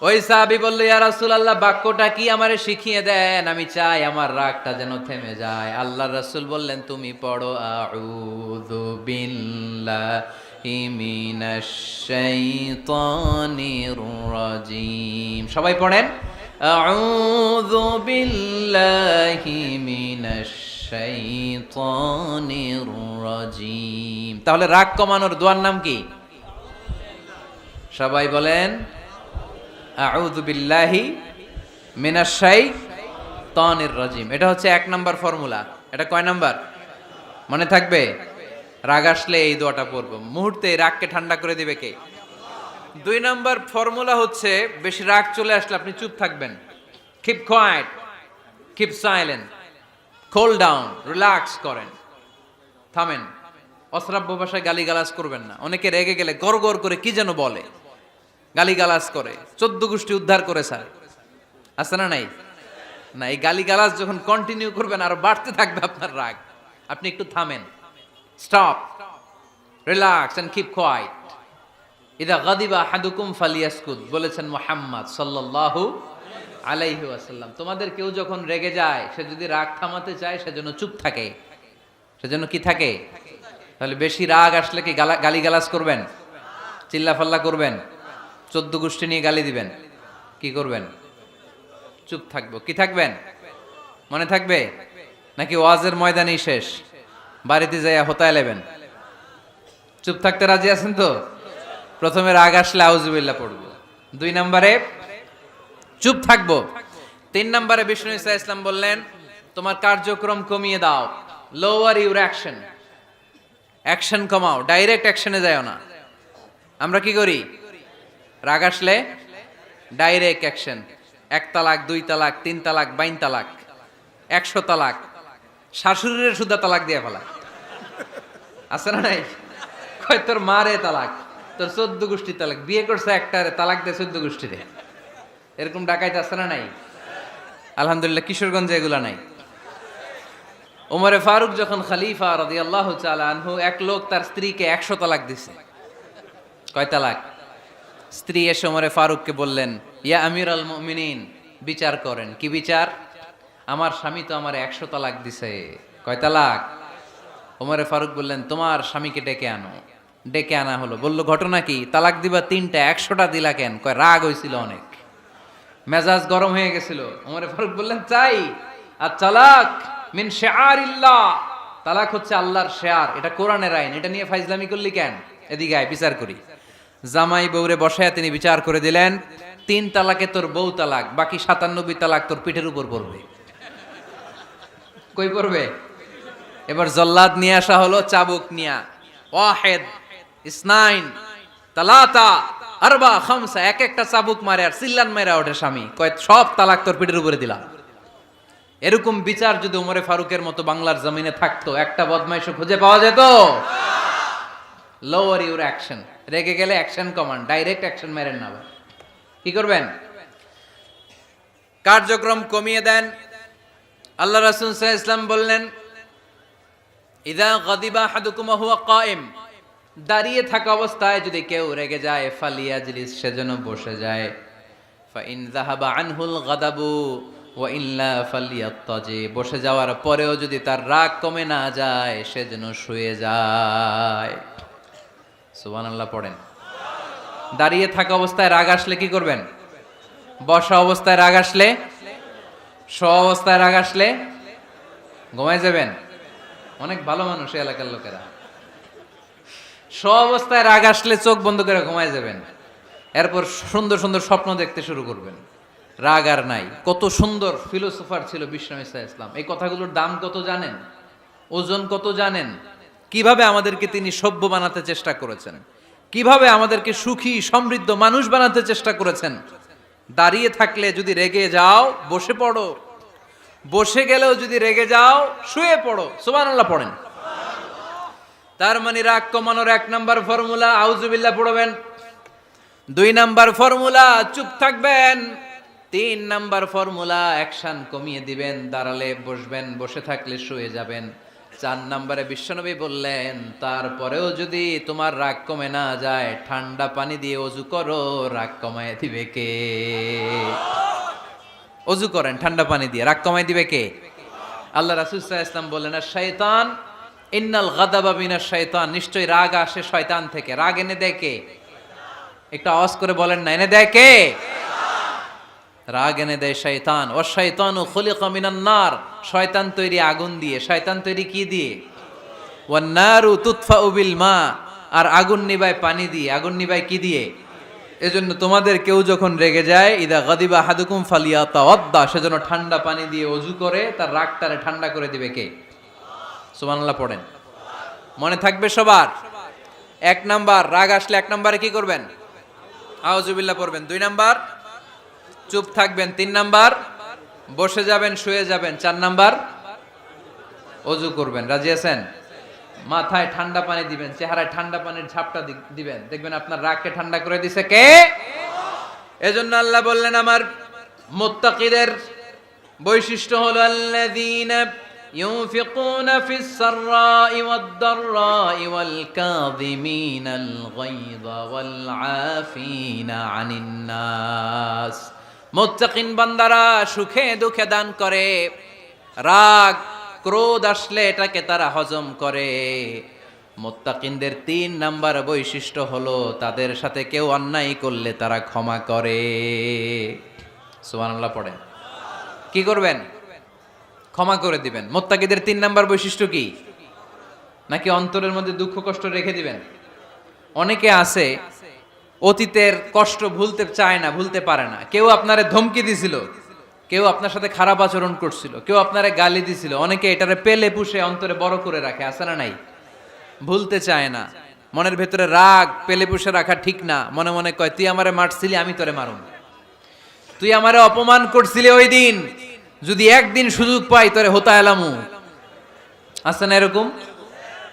ওই সাহাবী বলল, ইয়া রাসূলুল্লাহ, বাক্যটা কি আমারে শিখিয়ে দেন, আমি চাই আমার রাগটা যেন থেমে যায়। আল্লাহর রাসূল বললেন, তুমি পড়ো আউযু বিল্লাহি মিনাশ শাইতানির রাজীম। সবাই পড়েন, আউযু বিল্লাহি মিনাশ শাইতানির রাজীম। তাহলে রাগ কমানোর দোয়ার নাম কি? সবাই বলেন, আউযু বিল্লাহি মিনাশ শাইতানির রাজীম। এটা হচ্ছে 1 নাম্বার ফর্মুলা। এটা কয় নাম্বার মনে থাকবে? রাগ আসলে এই দোয়াটা পড়ব, মুহূর্তে রাগকে ঠান্ডা করে দিবে কে? 2 নাম্বার ফর্মুলা হচ্ছে, বেশি রাগ চলে আসলে আপনি চুপ থাকবেন। Keep quiet, keep silent, cool down, relax করেন, থামেন। অশ্রাব্য ভাষায় গালিগালাজ করবেন না। অনেকে রেগে গেলে গড়গড় করে কি যেন বলে, গালিগালাজ করে, 14 গোষ্ঠী উদ্ধার করে স্যার, আছে না নাই? না, এই গালিগালাজ যখন কন্টিনিউ করবেন আরো বাড়তে থাকবে আপনার রাগ। আপনি একটু থামেন, stop, relax and keep quiet. ইদা গাদিবা আহাদুকুম ফালিয়াসকুত, বলেছেন মুহাম্মদ সাল্লাল্লাহু আলাইহি ওয়াসাল্লাম। তোমাদের কেউ যখন রেগে যায়, সে যদি রাগ থামাতে চায় সেজন্য চুপ থাকে, সেজন্য কি থাকে? তাহলে বেশি রাগ আসলে কি গালিগালাজ করবেন, চিল্লাফাল্লা করবেন, 14 গোষ্ঠী নিয়ে গালি দিবেন, কি করবেন? চুপ থাকবো। কি থাকবেন? মনে থাকবে? নাকি ওয়াজের ময়দানেই শেষ, বাড়িতে যাইয়া হোতায় লেবেন? চুপ থাকতে রাজি আছেন তো? প্রথমে রাগ আসলে আউযুবিল্লাহ পড়বো, 2 নম্বরে চুপ থাকবো, 3 নম্বরে বিষ্ণু ঈসা ইসলাম বললেন, তোমার কার্যক্রম কমিয়ে দাও, লোয়ার ইউর অ্যাকশন, অ্যাকশন কমাও, ডাইরেক্ট অ্যাকশনে যাও না। আমরা কি করি? রাগ আসলে ডাইরেক্ট অ্যাকশন, 1 তালাক, 2 তালাক, 3 তালাক, 22 তালাক, 100 তালাক, শাশুড়ির সুদা তালাক দিয়ে ফেলা, আছে না নাই? কয় তোর মারে তালাক, তোর 14 গোষ্ঠী তালাক, বিয়ে করছে একটারে তালাক দিয়ে 14 গোষ্ঠীরে, এরকম ডাকাইতে আছে না নাই? আলহামদুলিল্লাহ কিশোরগঞ্জে এগুলা নাই। ওমরে ফারুক যখন খলিফা রাদিয়াল্লাহু তাআলা আনহু, এক লোক তার স্ত্রীকে 100 তালাক দিছে। কয় তালাক? স্ত্রী এসে ওমরে ফারুককে বললেন, ইয়া আমিরাল মুমিনিন, বিচার করেন। কি বিচার? আমার স্বামী তো আমার 100 তালাক দিছে। কয় তালাক? ওমরে ফারুক বললেন, তোমার স্বামীকে ডেকে আনো। ডেকে আনা হলো। বলল, ঘটনা কি? তালাক দিবা 3টা, 100টা দিলা কেন? কয় রাগ হয়েছিল অনেক, মেজাজ গরম হয়ে গেছিল। ওমরে ফারুক বললেন, চাই আর তালাক মিন শিআরিল্লাহ, তালাক হচ্ছে আল্লাহর শিআর, এটা কোরআনের আইন, এটা নিয়ে ফাইজলামি করলি কেন? এদিকে আয়, বিচার করি। জামাই বউরে বসায়া তিনি বিচার করে দিলেন, 3 তালাকে তোর বউ তালাক, বাকি 97 তালাক তোর পিঠের উপর পড়বে। কই পড়বে? এবার জল্লাদ নিয়ে আসা হলো, চাবুক নিয়া, ওয়াহিদ, ইসনাইন, তালাতা, আরবা, খামসা, এক একটা চাবুক মারে আর চিল্লান মেরা ওঠে স্বামী, কয় সব তালাক তোর পিঠের উপরে দিলাম। এরকম বিচার যদি ওমরে ফারুকের মতো বাংলার জমিনে থাকতো, একটা বদমাইশও খুঁজে পাওয়া যেত? লোয়ার ইউর অ্যাকশন, রেগে গেলে অ্যাকশন কমান্ড, ডাইরেক্ট অ্যাকশন মেরেন না। কি করবেন? কার্যক্রম কমিয়ে দেন। আল্লাহ রাসূল সাল্লাল্লাহু আলাইহি ওয়াসাল্লাম বললেন, ইযা গাদিবা আহাদুকুম ওয়া হুয়া কায়েম, দাঁড়িয়ে থাকা অবস্থায় যদি কেউ রেগে যায় ফালিয়াজলিস, সেজন্য বসে যায়। ফাইন যাহাবা আনহুল গাদাবু ওয়া ইল্লা ফালিয়াত্তাজি, বসে যাওয়ার পরেও যদি তার রাগ কমে না যায় সেজন্য শুয়ে যায়। সুবহানাল্লাহ পড়েন। দাঁড়িয়ে থাকা অবস্থায় রাগ আসলে কি করবেন? বসা অবস্থায় রাগ আসলে, শোয়া অবস্থায় রাগ আসলে ঘুমায় যাবেন। অনেক ভালো মানুষ এই এলাকার লোকেরা। শোয়া অবস্থায় রাগ আসলে চোখ বন্ধ করে ঘুমায় যাবেন, এরপর সুন্দর সুন্দর স্বপ্ন দেখতে শুরু করবেন। রাগ আর নাই। কত সুন্দর ফিলোসোফার ছিল বিশ্বনবী সাল্লাল্লাহু আলাইহি ওয়াসাল্লাম। এই কথাগুলোর দাম কত জানেন? ওজন কত জানেন? কিভাবে আমাদেরকে তিনি সভ্য বানাতে চেষ্টা করেছেন, কিভাবে আমাদেরকে সুখী সমৃদ্ধ মানুষ বানাতে চেষ্টা করেছেন। দাঁড়িয়ে থাকলে যদি রেগে যাও বসে পড়ো, বসে গেলেও যদি রেগে যাও শুয়ে পড়ো। সুবহানাল্লাহ পড়েন। তার মানে রাগ কমানোর 1 নাম্বার ফর্মুলা আউযুবিল্লাহ পড়বেন, 2 নাম্বার ফর্মুলা চুপ থাকবেন, 3 নাম্বার ফর্মুলা অ্যাকশন কমিয়ে দিবেন, দাঁড়ালে বসবেন, বসে থাকলে শুয়ে যাবেন। 4 নাম্বারে বিশ্বনবী বললেন তারপরেও যদি তোমার রাগ কমে না যায় ঠান্ডা পানি দিয়ে ওযু করো, রাগ কমায় দিবে কে? ওযু করেন ঠান্ডা পানি দিয়ে, রাগ কমায় দিবে কে? আল্লাহ রাসূল সাল্লাল্লাহু আলাইহি ওয়াসাল্লাম বললেন আর শয়তান ইন্নাল গাদাবা মিনাশ শয়তান, নিশ্চয়ই রাগ আসে শয়তান থেকে। রাগ এনে দেয় কে? একটা আওয়াজ করে বলেন না, এনে দেয় কে? রাগ এনে দেয় শয়তান। ও শয়তানু খুলিকা মিনান নার, শয়তান তৈরি আগুন দিয়ে। শয়তান তৈরি কি দিয়ে? ওয়ান নারু তুতফাউ বিল মা, আর আগুন নিবায় পানি দিয়ে। আগুন নিবায় কি দিয়ে? এজন্য তোমাদের কেউ যখন রেগে যায় ইদা গাদিবা আহাদুকুম ফালিয়াতাওয়াদ্দা, সেজন্য ঠান্ডা পানি দিয়ে ওযু করে তার রাগটারে ঠান্ডা করে দিবে কে? সুবহানাল্লাহ পড়েন। মনে থাকবে সবার। 1 নাম্বার রাগ আসলে 1 নাম্বারে কি করবেন? আউযুবিল্লাহ পড়বেন। 2 নাম্বার চুপ থাকবেন। 3 নাম্বার বসে যাবেন, শুয়ে যাবেন। 4 নাম্বার ওযু করবেন। রাজি আছেন? মাথায় ঠান্ডা পানি দিবেন, চেহারায় ঠান্ডা পানির ঝাপটা দিবেন, দেখবেন আপনার রাগকে ঠান্ডা করে দিছে কে? এজন্য আল্লাহ বললেন আমার মুত্তাকিদের বৈশিষ্ট্য হলো আল্লাযীনা ইউনফিকুনা ফিস সাররাই ওয়াদ দাররাই ওয়াল কাযিমিনাল গায়যা ওয়াল আফিনা আনিন নাস। মুত্তাকিন বান্দারা সুখে দুঃখে দান করে, রাগ ক্রোধ আসলে এটাকে তারা হজম করে। মুত্তাকিনদের 3 নাম্বার বৈশিষ্ট্য হলো তাদের সাথে কেউ অন্যায় করলে তারা ক্ষমা করে। সুবহানাল্লাহ পড়েন। কি করবেন? ক্ষমা করে দিবেন। মুত্তাকিদের 3 নাম্বার বৈশিষ্ট্য কি? নাকি অন্তরের মধ্যে দুঃখ কষ্ট রেখে দিবেন? অনেকে আছে অতীতের কষ্ট ভুলতে চায় না, ভুলতে পারে না। কেউ আপনারে ধমকি দিছিল, কেউ আপনার সাথে খারাপ আচরণ করছিল, কেউ আপনারে গালি দিছিল, অনেকে এটারে পেলে পুষে অন্তরে বড় করে রাখে, আছে না নাই? ভুলতে চায় না। মনের ভেতরে রাগ পেলে পুষে রাখা ঠিক না। মনে মনে কয় তুই আমারে মারছিলি, আমি তোরে মারুম। তুই আমারে অপমান করছিলি ওই দিন, যদি একদিন সুযোগ পাই তোরে হতা এলামু। আছে না এরকম?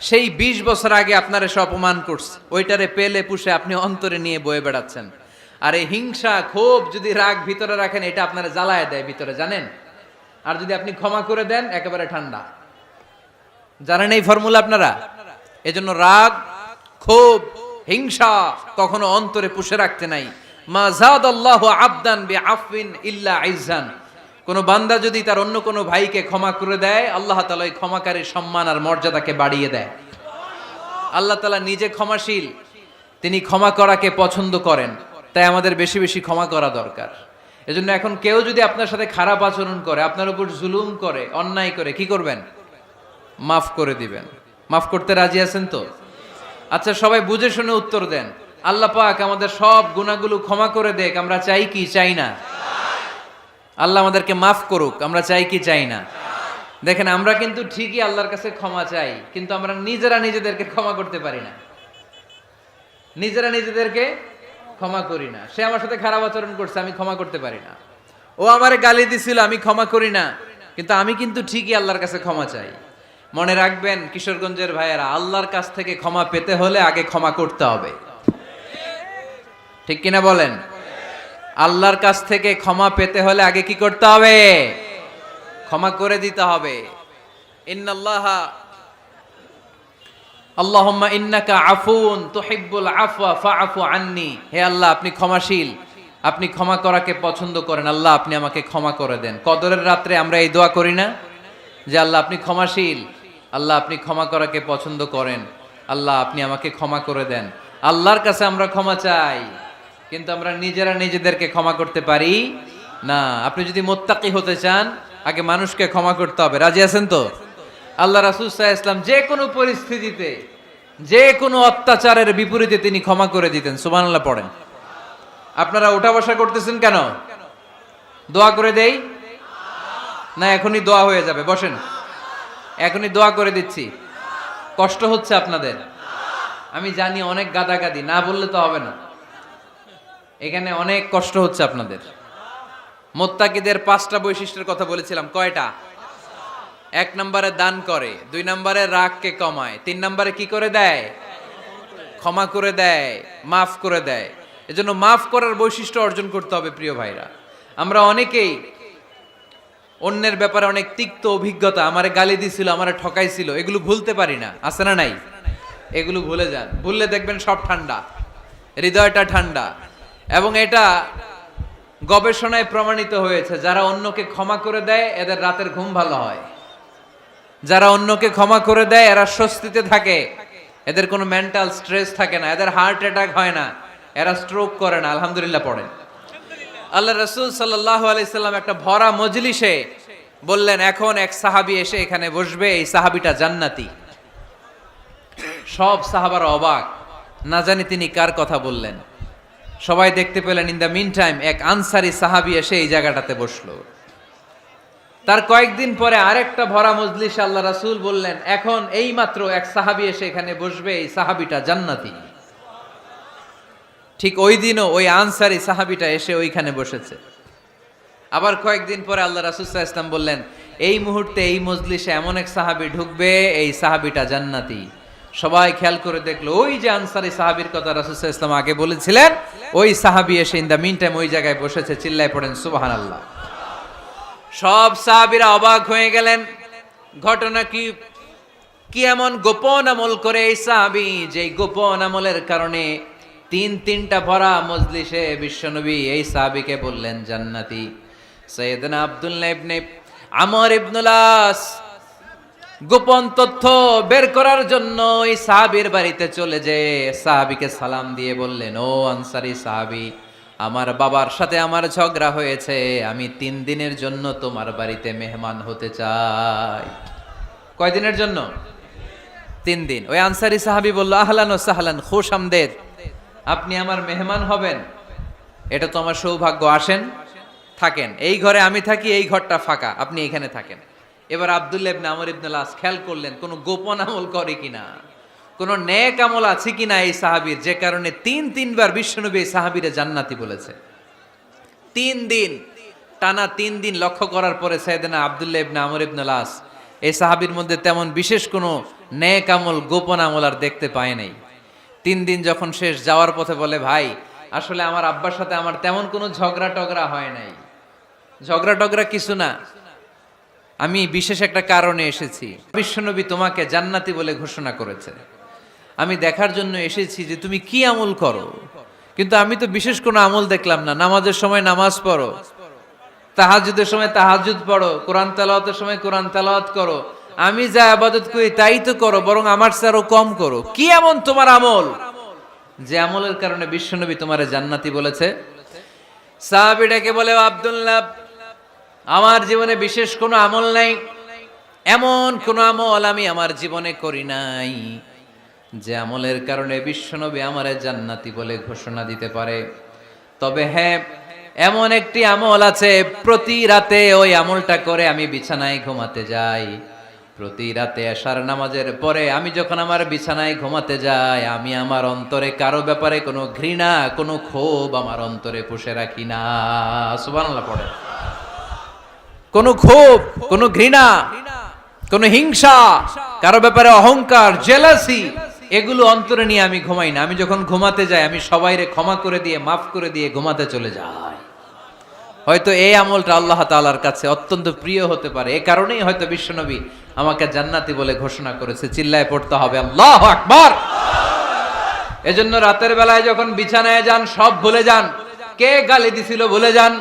সেই 20 বছর আগে আপনারে সে অপমান করছে, ওইটারে পেলে পুষে আপনি অন্তরে নিয়ে বয়ে বেড়াচ্ছেন। আর এই হিংসা ক্ষোভ যদি রাগ ভিতরে রাখেন, এটা আপনারা জ্বালায় দেয় ভিতরে, জানেন? আর যদি আপনি ক্ষমা করে দেন একেবারে ঠান্ডা। জানেন এই ফর্মুলা আপনারা? এজন্য রাগ ক্ষোভ হিংসা কখনো অন্তরে পুষে রাখতে নাই। মা যাদাল্লাহু আবদান বিআফওয়িন ইল্লা ইজ্জান, কোন বান্দা যদি তার অন্য কোনো ভাইকে ক্ষমা করে দেয়, আল্লাহ তাআলা এই ক্ষমাকারীর সম্মান আর মর্যাদাকে বাড়িয়ে দেয়। আল্লাহ তাআলা নিজে ক্ষমাশীল, তিনি ক্ষমা করাকে পছন্দ করেন। তাই আমাদের বেশি বেশি ক্ষমা করা দরকার। এজন্য এখন কেউ যদি আপনার সাথে খারাপ আচরণ করে, আপনার উপর জুলুম করে, অন্যায় করে, কি করবেন? মাফ করে দিবেন। মাফ করতে রাজি আছেন তো? আচ্ছা সবাই বুঝে শুনে উত্তর দেন। আল্লাহ পাক আমাদের সব গুনাহগুলো ক্ষমা করে দেখ, আমরা চাই কি চাই না? আল্লাহ আমাদেরকে মাফ করুক, আমরা চাই কি চাই না? দেখেন আমরা কিন্তু ঠিকই আল্লাহর কাছে ক্ষমা চাই, কিন্তু আমরা নিজেরা নিজেদেরকে ক্ষমা করতে পারি না। নিজেরা নিজেদেরকে ক্ষমা করি না। সে আমার সাথে খারাপ আচরণ করছে, আমি ক্ষমা করতে পারি না। ও আমারে গালি দিছিল, আমি ক্ষমা করি না, কিন্তু আমি কিন্তু ঠিকই আল্লাহর কাছে ক্ষমা চাই। মনে রাখবেন কিশোরগঞ্জের ভাইয়েরা, আল্লাহর কাছ থেকে ক্ষমা পেতে হলে আগে ক্ষমা করতে হবে। ঠিক কিনা বলেন? আল্লাহর কাছ থেকে ক্ষমা পেতে হলে আগে কি করতে হবে? ক্ষমা করে দিতে হবে। ইন্নাল্লাহা আল্লাহুম্মা ইন্নাকা আফুন তুহিব্বুল আফওয়া ফাআফু আন্নি। হে আল্লাহ, আপনি ক্ষমাশীল, আপনি ক্ষমা করাকে পছন্দ করেন, আল্লাহ আপনি আমাকে ক্ষমা করে দেন। কদরের রাত্রে আমরা এই দোয়া করি না যে আল্লাহ আপনি ক্ষমাশীল, আল্লাহ আপনি ক্ষমা করাকে পছন্দ করেন, আল্লাহ আপনি আমাকে ক্ষমা করে দেন। আল্লাহর কাছে আমরা ক্ষমা চাই, কিন্তু আমরা নিজেরা নিজেদেরকে ক্ষমা করতে পারি না। আপনি যদি মুত্তাকি হতে চান, আগে মানুষকে ক্ষমা করতে হবে। রাজি আছেন তো? আল্লাহ রাসূল সাল্লাল্লাহু আলাইহি ওয়াসাল্লাম যে কোনো পরিস্থিতিতে, যে কোনো অত্যাচারের বিপরীতে তিনি ক্ষমা করে দিতেন। সুবহানাল্লাহ পড়েন। আপনারা উঠা বসা করতেছেন কেন? দোয়া করে দেই না? এখনই দোয়া হয়ে যাবে, বসেন। এখনই দোয়া করে দিচ্ছি। কষ্ট হচ্ছে আপনাদের? আমি জানি অনেক গাদাগাদি, না বললে তো হবে না। এখানে অনেক কষ্ট হচ্ছে আপনাদের। মুত্তাকিদের 5টা বৈশিষ্ট্যের কথা বলেছিলাম, কয়টা? 1 নম্বরে দান করে, 2 নম্বরে রাগকে কমায়, 3 নম্বরে কি করে দেয়? ক্ষমা করে দেয়, মাফ করে দেয়। এজন্য মাফ করার বৈশিষ্ট্য অর্জন করতে হবে প্রিয় ভাইরা। আমরা অনেকেই অন্যের ব্যাপারে অনেক তিক্ত অভিজ্ঞতা, আমারে গালি দিছিল, আমারে ঠকাইছিল, এগুলো ভুলতে পারি না। আছে না নাই? এগুলো ভুলে যান। ভুললে দেখবেন সব ঠান্ডা, হৃদয়টা ঠান্ডা। এবং এটা গবেষণায় প্রমাণিত হয়েছে, যারা অন্যকে ক্ষমা করে দেয় এদের রাতের ঘুম ভালো হয়। যারা অন্যকে ক্ষমা করে দেয় এরা স্বস্তিতে থাকে, এদের কোনো মেন্টাল স্ট্রেস থাকে না, এদের হার্ট অ্যাটাক হয় না, এরা স্ট্রোক করে না। আলহামদুলিল্লাহ পড়েন। আল্লাহ রাসূল সাল্লাল্লাহু আলাইহি সাল্লাম একটা ভরা মজলিসে বললেন, এখন এক সাহাবী এসে এখানে বসবে, এই সাহাবীটা জান্নাতি। সব সাহাবারা অবাক, না জানি তিনি কার কথা বললেন। সবাই দেখতে পেলেন ইন দ্য মিন টাইম এক আনসারী সাহাবী এসে এই জায়গাটাতে বসলো। তার কয়েকদিন পরে আরেকটা ভরা মজলিসে আল্লাহ রাসূল বললেন, এখন এই মাত্র এক সাহাবী এসে এখানে বসবে, এই সাহাবীটা জান্নাতি। ঠিক ওই দিনও ওই আনসারী সাহাবীটা এসে ওইখানে বসেছে। আবার কয়েকদিন পরে আল্লাহ রাসূল সাল্লাল্লাহু আলাইহি ওয়াসাল্লাম বললেন, এই মুহূর্তে এই মজলিসে এমন এক সাহাবী ঢুকবে, এই সাহাবীটা জান্নাতি। সবাই খেয়াল করে দেখলো, ওই যে আনসারী সাহাবীর কথা রাসূল সাল্লাল্লাহু আলাইহি ওয়াসাল্লাম আগে বলেছিলেন, ওই সাহাবী এসে ইন দ্য মিন টাইম ওই জায়গায় বসেছে। চিল্লায় পড়েন সুবহানাল্লাহ। সব সাহাবীরা অবাক হয়ে গেলেন। ঘটনা কি? কি এমন গোপন আমল করে এই সাহাবী, যে গোপন আমলের কারণে তিনটা ভরা মজলিসে বিশ্বনবী এই সাহাবীকে বললেন জান্নাতি। সাইয়েদনা আব্দুল্লাহ ইবনে আমর ইবনুল আস গোপন তথ্য বের করার জন্য এই সাহাবীর বাড়িতে চলে যেয়ে সাহাবীকে সালাম দিয়ে বললেন, ও আনসারী সাহাবী, আমার বাবার সাথে আমার ঝগড়া হয়েছে, আমি 3 দিনের জন্য তোমার বাড়িতে মেহমান হতে চাই। কয়দিনের জন্য? 3 দিন। ওই আনসারী সাহাবী বলল, আহলান ওয়া সাহলান, খুশ আমদেদ, আপনি আমার মেহমান হবেন, এটা তো আমার সৌভাগ্য। আসেন, থাকেন, এই ঘরে আমি থাকি, এই ঘরটা ফাঁকা, আপনি এখানে থাকেন। এবার আব্দুল্লাহ ইবনে আমর ইবনুল আস খেয়াল করলেন কোনো গোপন আমল করে কিনা, কোনো নেক আমল আছে কিনা এই সাহাবীর, যে কারণে 3বার বিশ্বনবী এই সাহাবীরে জান্নাতি বলেছে। 3 দিন টানা 3 দিন লক্ষ্য করার পরে সাইয়েদনা আব্দুল্লাহ ইবনে আমর ইবনুল আস এই সাহাবীর মধ্যে তেমন বিশেষ কোনো নেক আমল, গোপন আমল আর দেখতে পায় নাই। 3 দিন যখন শেষ, যাওয়ার পথে বলে, ভাই আসলে আমার আব্বার সাথে আমার তেমন কোনো ঝগড়া টগড়া হয় নাই, ঝগড়া টগড়া কিছু না, আমি বিশেষ একটা কারণে এসেছি। বিশ্বনবী তোমাকে জান্নাতি বলে ঘোষণা করেছে, আমি দেখার জন্য এসেছি যে তুমি কি আমল করো। কিন্তু আমি তো বিশেষ কোনো আমল দেখলাম না। নামাজের সময় নামাজ পড়ো, তাহাজ্জুদের সময় তাহাজ্জুদ পড়ো, কোরআন তেলাওয়াতের সময় কোরআন তেলাওয়াত করো, আমি যা ইবাদত করি তাই তো করো, বরং আমার চেয়ে আরো কম করো। কি এমন তোমার আমল যে আমলের কারণে বিশ্বনবী তোমারে জান্নাতি বলেছে? সাহাবীটাকে বলে, আব্দুল্লাহ, আমার জীবনে বিশেষ কোনো আমল নাই, এমন কোনো আমল আমি আমার জীবনে করি নাই যে আমলের কারণে বিশ্বনবী আমারে জান্নাতি বলে ঘোষণা দিতে পারে। তবে হ্যাঁ, এমন একটি আমল আছে, প্রতি রাতে ওই আমলটা করে আমি বিছানায় ঘুমাতে যাই। প্রতি রাতে এশার নামাজের পরে আমি যখন আমার বিছানায় ঘুমাতে যাই, আমি আমার অন্তরে কারো ব্যাপারে কোনো ঘৃণা, কোনো ক্ষোভ আমার অন্তরে পুষে রাখি না। সুবহানাল্লাহ পড়ে। কোনো ক্ষোভ, কোনো ঘৃণা, কোনো হিংসা, কারো ব্যাপারে অহংকার, জেলাসি, এগুলো অন্তরে নিয়ে আমি ঘুমাই না। আমি যখন ঘুমাতে যাই, আমি সবাইরে ক্ষমা করে দিয়ে, মাফ করে দিয়ে ঘুমাতে চলে যাই। হয়তো এই আমলটা আল্লাহ তাআলার কাছে অত্যন্ত প্রিয় হতে পারে, এই কারণেই হয়তো বিশ্বনবী আমাকে জান্নাতি বলে ঘোষণা করেছে। চিল্লায় পড়তে হবে আল্লাহু আকবার। এজন্য রাতের বেলায় যখন বিছানায় যান সব ভুলে যান। কে গালি দিছিল ভুলে যান,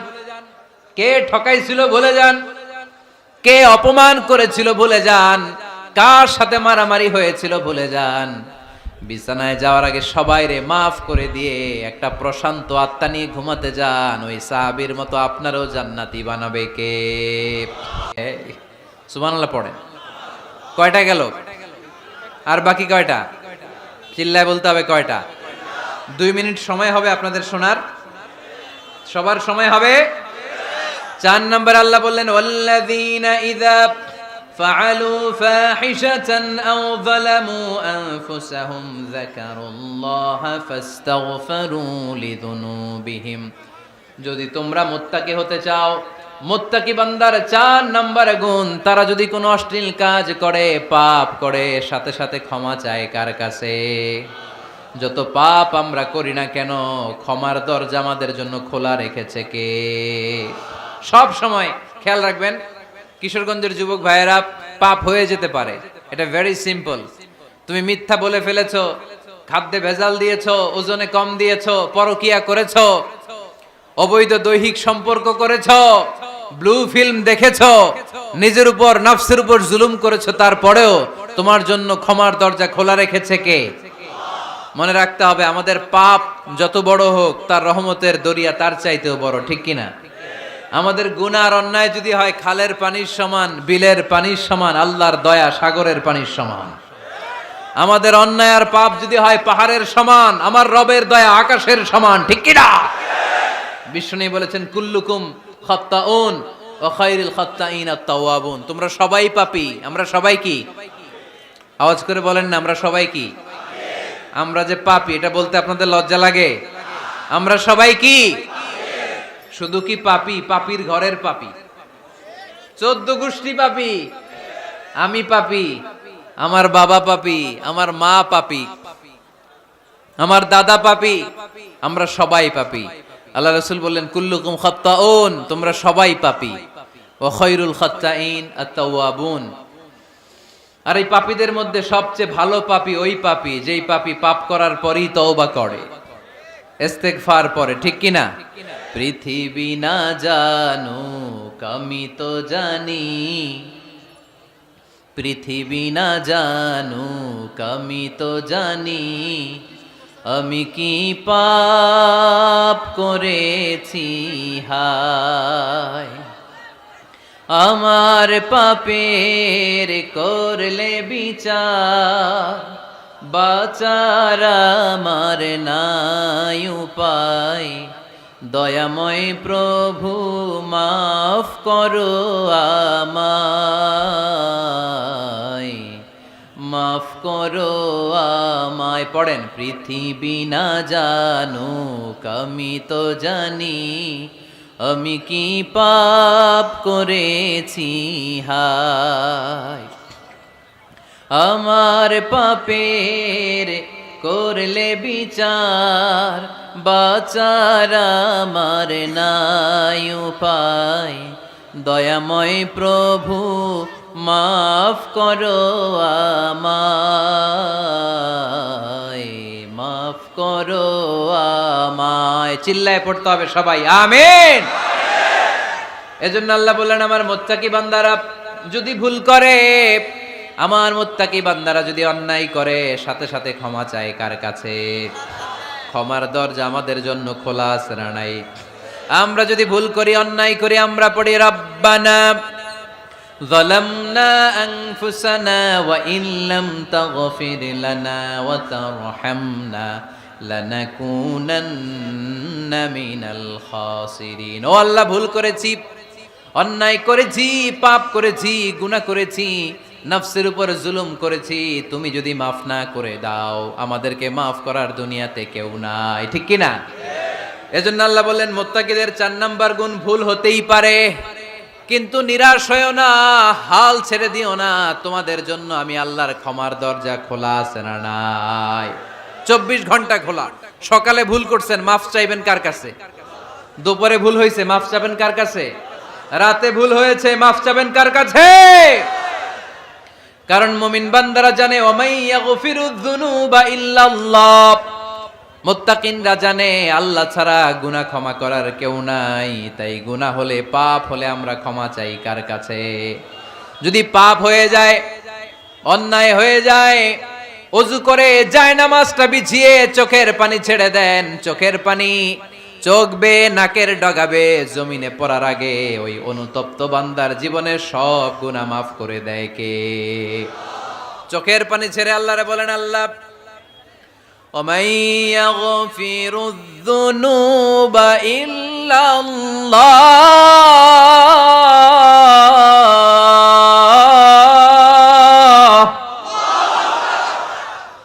কে ঠকাইছিল ভুলে যান, কে অপমান করেছিল ভুলে যান, কার সাথে মারামারি হয়েছিল ভুলে যান। বিছানায় যাওয়ার আগে সবাইরে মাফ করে দিয়ে একটা প্রশান্ত আত্মা নিয়ে ঘুমাতে যান। ওই সাহাবীর মতো আপনারও জান্নাতি বানাবে কে? সুবহানাল্লাহ পড়েন। কয়টা গেল? আর বাকি কয়টা? চিল্লায় বলতে হবে কয়টা? 2 মিনিট সময় হবে আপনাদের শোনার। সবার সময় হবে। 4 নম্বর আল্লাহ বললেন ওয়াল্লাযীনা ইযা ফাআলু ফাহিশাতান আও যালামু আনফুসাহুম যাকারুল্লাহা ফাস্তাগফিরু লিযুনুবিহিম। যদি তোমরা মুত্তাকি হতে চাও, মুত্তাকি বান্দার 4 নম্বর গুণ, তারা যদি কোনো অশ্লীল কাজ করে, পাপ করে, সাথে সাথে ক্ষমা চায় কার কাছে? যত পাপ আমরা করি না কেন, ক্ষমার দরজা আমাদের জন্য খোলা রেখেছে কে? সব সময় খেয়াল রাখবেন, কিশোরগঞ্জের যুবক ভাইয়েরা, পাপ হয়ে যেতে পারে, এটা ভেরি সিম্পল। তুমি মিথ্যা বলে ফেলেছো, খাদ্যে ভেজাল দিয়েছো, ওজনে কম দিয়েছো, পরকিয়া করেছো, অবৈধ দৈহিক সম্পর্ক করেছো, ব্লু ফিল্ম দেখেছো, নিজের উপর নফসের উপর জুলুম করেছো, তারপরেও তোমার জন্য ক্ষমার দরজা খোলা রেখেছে কে? মনে রাখতে হবে, আমাদের পাপ যত বড় হোক, তার রহমতের দরিয়া তার চাইতেও বড়, ঠিক কিনা? আমাদের গুনাহ আর অন্যায় যদি হয় খালের পানির সমান, বিলের পানির সমান, আল্লাহর দয়া সাগরের পানির সমান। আমাদের অন্যায় আর পাপ যদি হয় পাহাড়ের সমান, আমার রবের দয়া আকাশের সমান, ঠিক কিনা? বিষ্ণু বলেছেন কুল্লুকুম খাত্তাউন ওয়া খায়রুল খাত্তাইন আত-তাওয়াবুন। তোমরা সবাই পাপী। আমরা সবাই কি? আওয়াজ করে বলেন না, আমরা সবাই কি? আমরা যে পাপী এটা বলতে আপনাদের লজ্জা লাগে? আমরা সবাই কি? শুধু কি পাপী? পাপীর ঘরের পাপী, 14 গোষ্ঠী পাপী। আমি পাপী, আমার বাবা পাপী, আমার মা পাপী, আমার দাদা পাপী, আমরা সবাই পাপী। আল্লাহ রাসূল বললেন কুল্লুকুম খাত্তাউন, তোমরা সবাই পাপী, ওয়া খায়রুল খাত্তাইন আত-তাওয়াবুন। আর এই পাপীদের মধ্যে সবচেয়ে ভালো পাপী ওই পাপী যেই পাপী পাপ করার পরই তওবা করে, ইস্তেগফার পড়ে, ঠিক কিনা? পৃথিবী না জানুক আমি তো জানি, পৃথিবী না জানুক আমি তো জানি, আমি কি পাপ করেছি হায়। আমার পাপের করলে বিচার, বাঁচার আমার নাই উপায়। দয়াময় প্রভু মাফ করো আমায়, মাফ করো আমায়। পড়েন পৃথিবী না জানুক আমি তো জানি, আমি কি পাপ করেছি হায়। আমার পাপের করলে বিচার, বাঁচার আমার নাই উপায়। দয়াময় প্রভু মাফ করো আমায়, মাফ করো আমায়। চিল্লায় পড়তে হবে সবাই, আমিন। এজন্য আল্লাহ বললেন আমার মুত্তাকি বান্দারা যদি ভুল করে, আমার মুত্তাকি বান্দারা যদি অন্যায় করে, সাথে সাথে ক্ষমা চায় কার কাছে? ক্ষমার দরজা আমাদের জন্য খোলা আছে না নাই? আমরা যদি ভুল করি, অন্যায় করি, আমরা পড়ি রব্বানা যালামনা আনফুসানা ওয়া ইন লাম তাগফির লানা ওয়া তারহামনা লানাকুনান্না মিনাল খাসিরিন। ও আল্লাহ, ভুল করেছি, অন্যায় করেছি, পাপ করেছি, গুনাহ করেছি, নফসের উপর জুলুম করেছি। তুমি যদি মাফ না করে দাও, আমাদেরকে মাফ করার দুনিয়াতে কেউ নাই, ঠিক কি না? এজন্য আল্লাহ বললেন মুত্তাকিদের 4 নাম্বার গুণ, ভুল হতেই পারে কিন্তু নিরাশ হয়ো না, হাল ছেড়ে দিও না। তোমাদের জন্য আমি আল্লাহর ক্ষমার দরজা খোলা আছে না নাই? 24 ঘন্টা খোলা। সকালে ভুল করছেন, মাফ চাইবেন কার কাছে? দুপুরে ভুল হয়েছে, মাফ চাবেন কার কাছে? রাতে ভুল হয়েছে, মাফ চাবেন কার কাছে? কারণ মুমিন বান্দারা জানে ওমাই ইয়াগফিরুয যুনুবা ইল্লাল্লাহ। মুত্তাকিনরা জানে আল্লাহ ছাড়া গুনাহ ক্ষমা করার কেউ নাই। তাই গুনাহ হলে, পাপ হলে আমরা ক্ষমা চাই কার কাছে? যদি পাপ হয়ে যায়, অন্যায় হয়ে যায়, ওযু করে জায়নামাজটা বিছিয়ে চোখের পানি ছেড়ে দেন। চোখের পানি চোখ বেয়ে নাকের ডগাবে জমিনে পড়ার আগে ওই অনুতপ্ত বান্দার জীবনের সব গুনাহ মাফ করে দেয় কে? চোখের পানি ছেড়ে আল্লাহরে বলেন, আল্লাহ ওমাই ইয়াগফিরুয যুনুবা ইল্লাল্লাহ,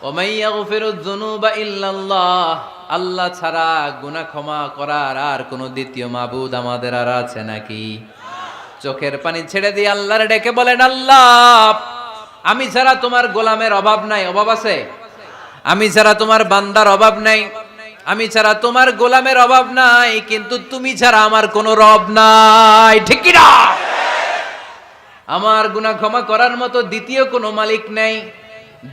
ওমাই ইয়াগফিরুয যুনুবা ইল্লাল্লাহ। আল্লাহ ছাড়া গুনাহ ক্ষমা করার আর কোনো দ্বিতীয় মাবুদ আমাদের আর আছে নাকি? চোখের পানি ছেড়ে দিয়ে আল্লাহরে ডেকে বলেন, আল্লাহ আমি ছাড়া তোমার গোলামের অভাব নাই। অভাব আছে? আমি ছাড়া তোমার বান্দার অভাব নাই, আমি ছাড়া তোমার গোলামের অভাব নাই, কিন্তু তুমি ছাড়া আমার কোনো রব নাই। ঠিক কি না? আমার গুনাহ ক্ষমা করার মতো দ্বিতীয় কোনো মালিক নাই,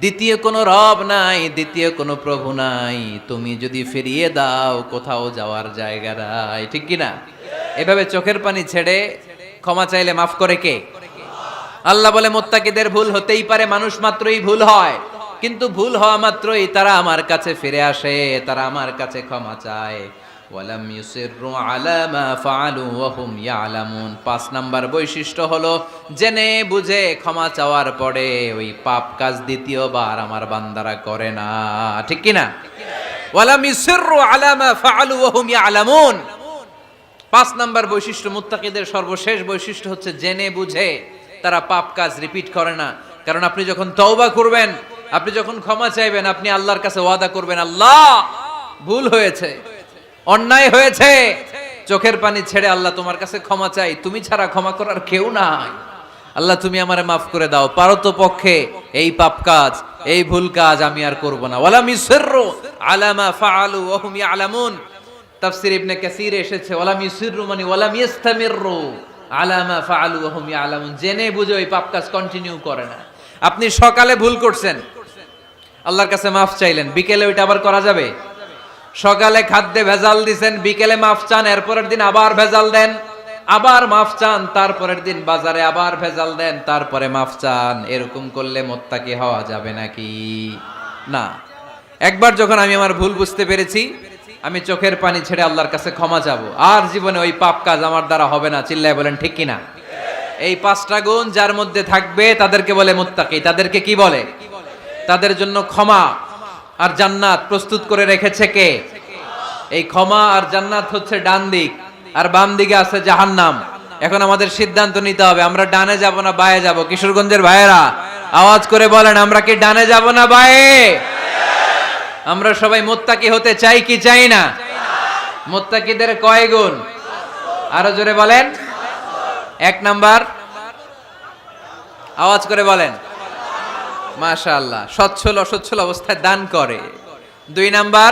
দ্বিতীয় কোনো রব নাই, দ্বিতীয় কোনো প্রভু নাই। তুমি যদি ফিরিয়ে দাও কোথাও যাওয়ার জায়গা নাই। ঠিক কি না? এভাবে চোখের পানি ছেড়ে ক্ষমা চাইলে মাফ করে কে? আল্লাহ বলে মুত্তাকিদের ভুল হতেই পারে, মানুষ মাত্রই ভুল হয়, কিন্তু ভুল হওয়া মাত্রই তারা আমার কাছে ফিরে আসে, তারা আমার কাছে ক্ষমা চায়। ওয়ালাম ইউসিররু আলা মা ফাআলু ওয়া হুম ইয়ালামুন। ৫ নাম্বার বৈশিষ্ট্য হলো জেনে বুঝে ক্ষমা চাওয়ার পরে ওই পাপ কাজ দ্বিতীয়বার আমার বান্দারা করে না। ঠিক কি না? ওয়ালাম ইউসিররু আলা মা ফাআলু ওয়া হুম ইয়ালামুন। ৫ নাম্বার বৈশিষ্ট্য, মুত্তাকিদের সর্বশেষ বৈশিষ্ট্য হচ্ছে জেনে বুঝে তারা পাপ কাজ রিপিট করে না। কারণ আপনি যখন তওবা করবেন, আপনি যখন ক্ষমা চাইবেন, আপনি আল্লাহর কাছে ওয়াদা করবেন, আল্লাহ ভুল হয়েছে, অন্যায় হয়েছে, চোখের পানি ছেড়ে আল্লাহ তোমার কাছে ক্ষমা চাই, তুমি ছাড়া ক্ষমা করার কেউ নাই। আল্লাহ তুমি আমারে মাফ করে দাও, পারতপক্ষে এই পাপ কাজ, এই ভুল কাজ আমি আর করব না। ওয়ালাম ইউসিররু আলা মা ফাআলু ওয়া হুম ইয়ালামুন। তাফসীর ইবনে কাসীরে এসেছে ওয়ালাম ইউসিররু মানে ওয়ালাম ইস্তামিররু আলা মা ফাআলু ওয়া হুম ইয়ালামুন। জেনে বুঝে ওই পাপ কাজ কন্টিনিউ করে না। আপনি সকালে ভুল করছেন, আল্লাহর কাছে মাফ চাইলেন, বিকেলে ওইটা আবার করা যাবে? সকালে খাদ্যে ভেজাল দিছেন, বিকেলে মাফ চান, এরপরের দিন আবার ভেজাল দেন, আবার মাফ চান, তারপরের দিন বাজারে আবার ভেজাল দেন, তারপরে মাফ চান। এরকম করলে মুত্তাকি হওয়া যাবে নাকি? না। একবার যখন আমি আমার ভুল বুঝতে পেরেছি, আমি চোখের পানি ছেড়ে আল্লাহর কাছে ক্ষমা চাবো, আর জীবনে ওই পাপ কাজ আমার দ্বারা হবে না। চিল্লায় বলেন ঠিক কিনা? এই 5টা গুণ যার মধ্যে থাকবে তাদেরকে বলে মুত্তাকি। তাদেরকে কি বলে? তাদের জন্য ক্ষমা আর জান্নাত প্রস্তুত করে রেখেছে কে? এই ক্ষমা আর জান্নাত হচ্ছে ডান দিক, আর বাম দিকে আছে জাহান্নাম। এখন আমাদের সিদ্ধান্ত নিতে হবে, আমরা ডানে যাব না বায়ে যাব। কিশোরগঞ্জের ভাইয়েরা আওয়াজ করে বলেন, আমরা কি ডানে যাব না বায়ে? আমরা সবাই মুত্তাকি হতে চাই কি চাই না? মুত্তাকিদের কয় গুণ? আরো জোরে বলেন। 1 নাম্বার, আওয়াজ করে বলেন। মাশাআল্লাহ, সচ্ছল অসচ্ছল অবস্থায় দান করে। 2 নাম্বার,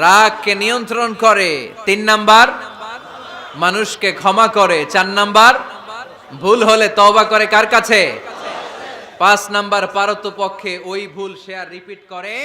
রাগকে নিয়ন্ত্রণ করে। 3 নাম্বার, মানুষকে ক্ষমা করে। 4 নাম্বার, ভুল হলে তওবা করে কার কাছে? 5 নাম্বার, পারতপক্ষে ওই ভুল সে আর রিপিট করে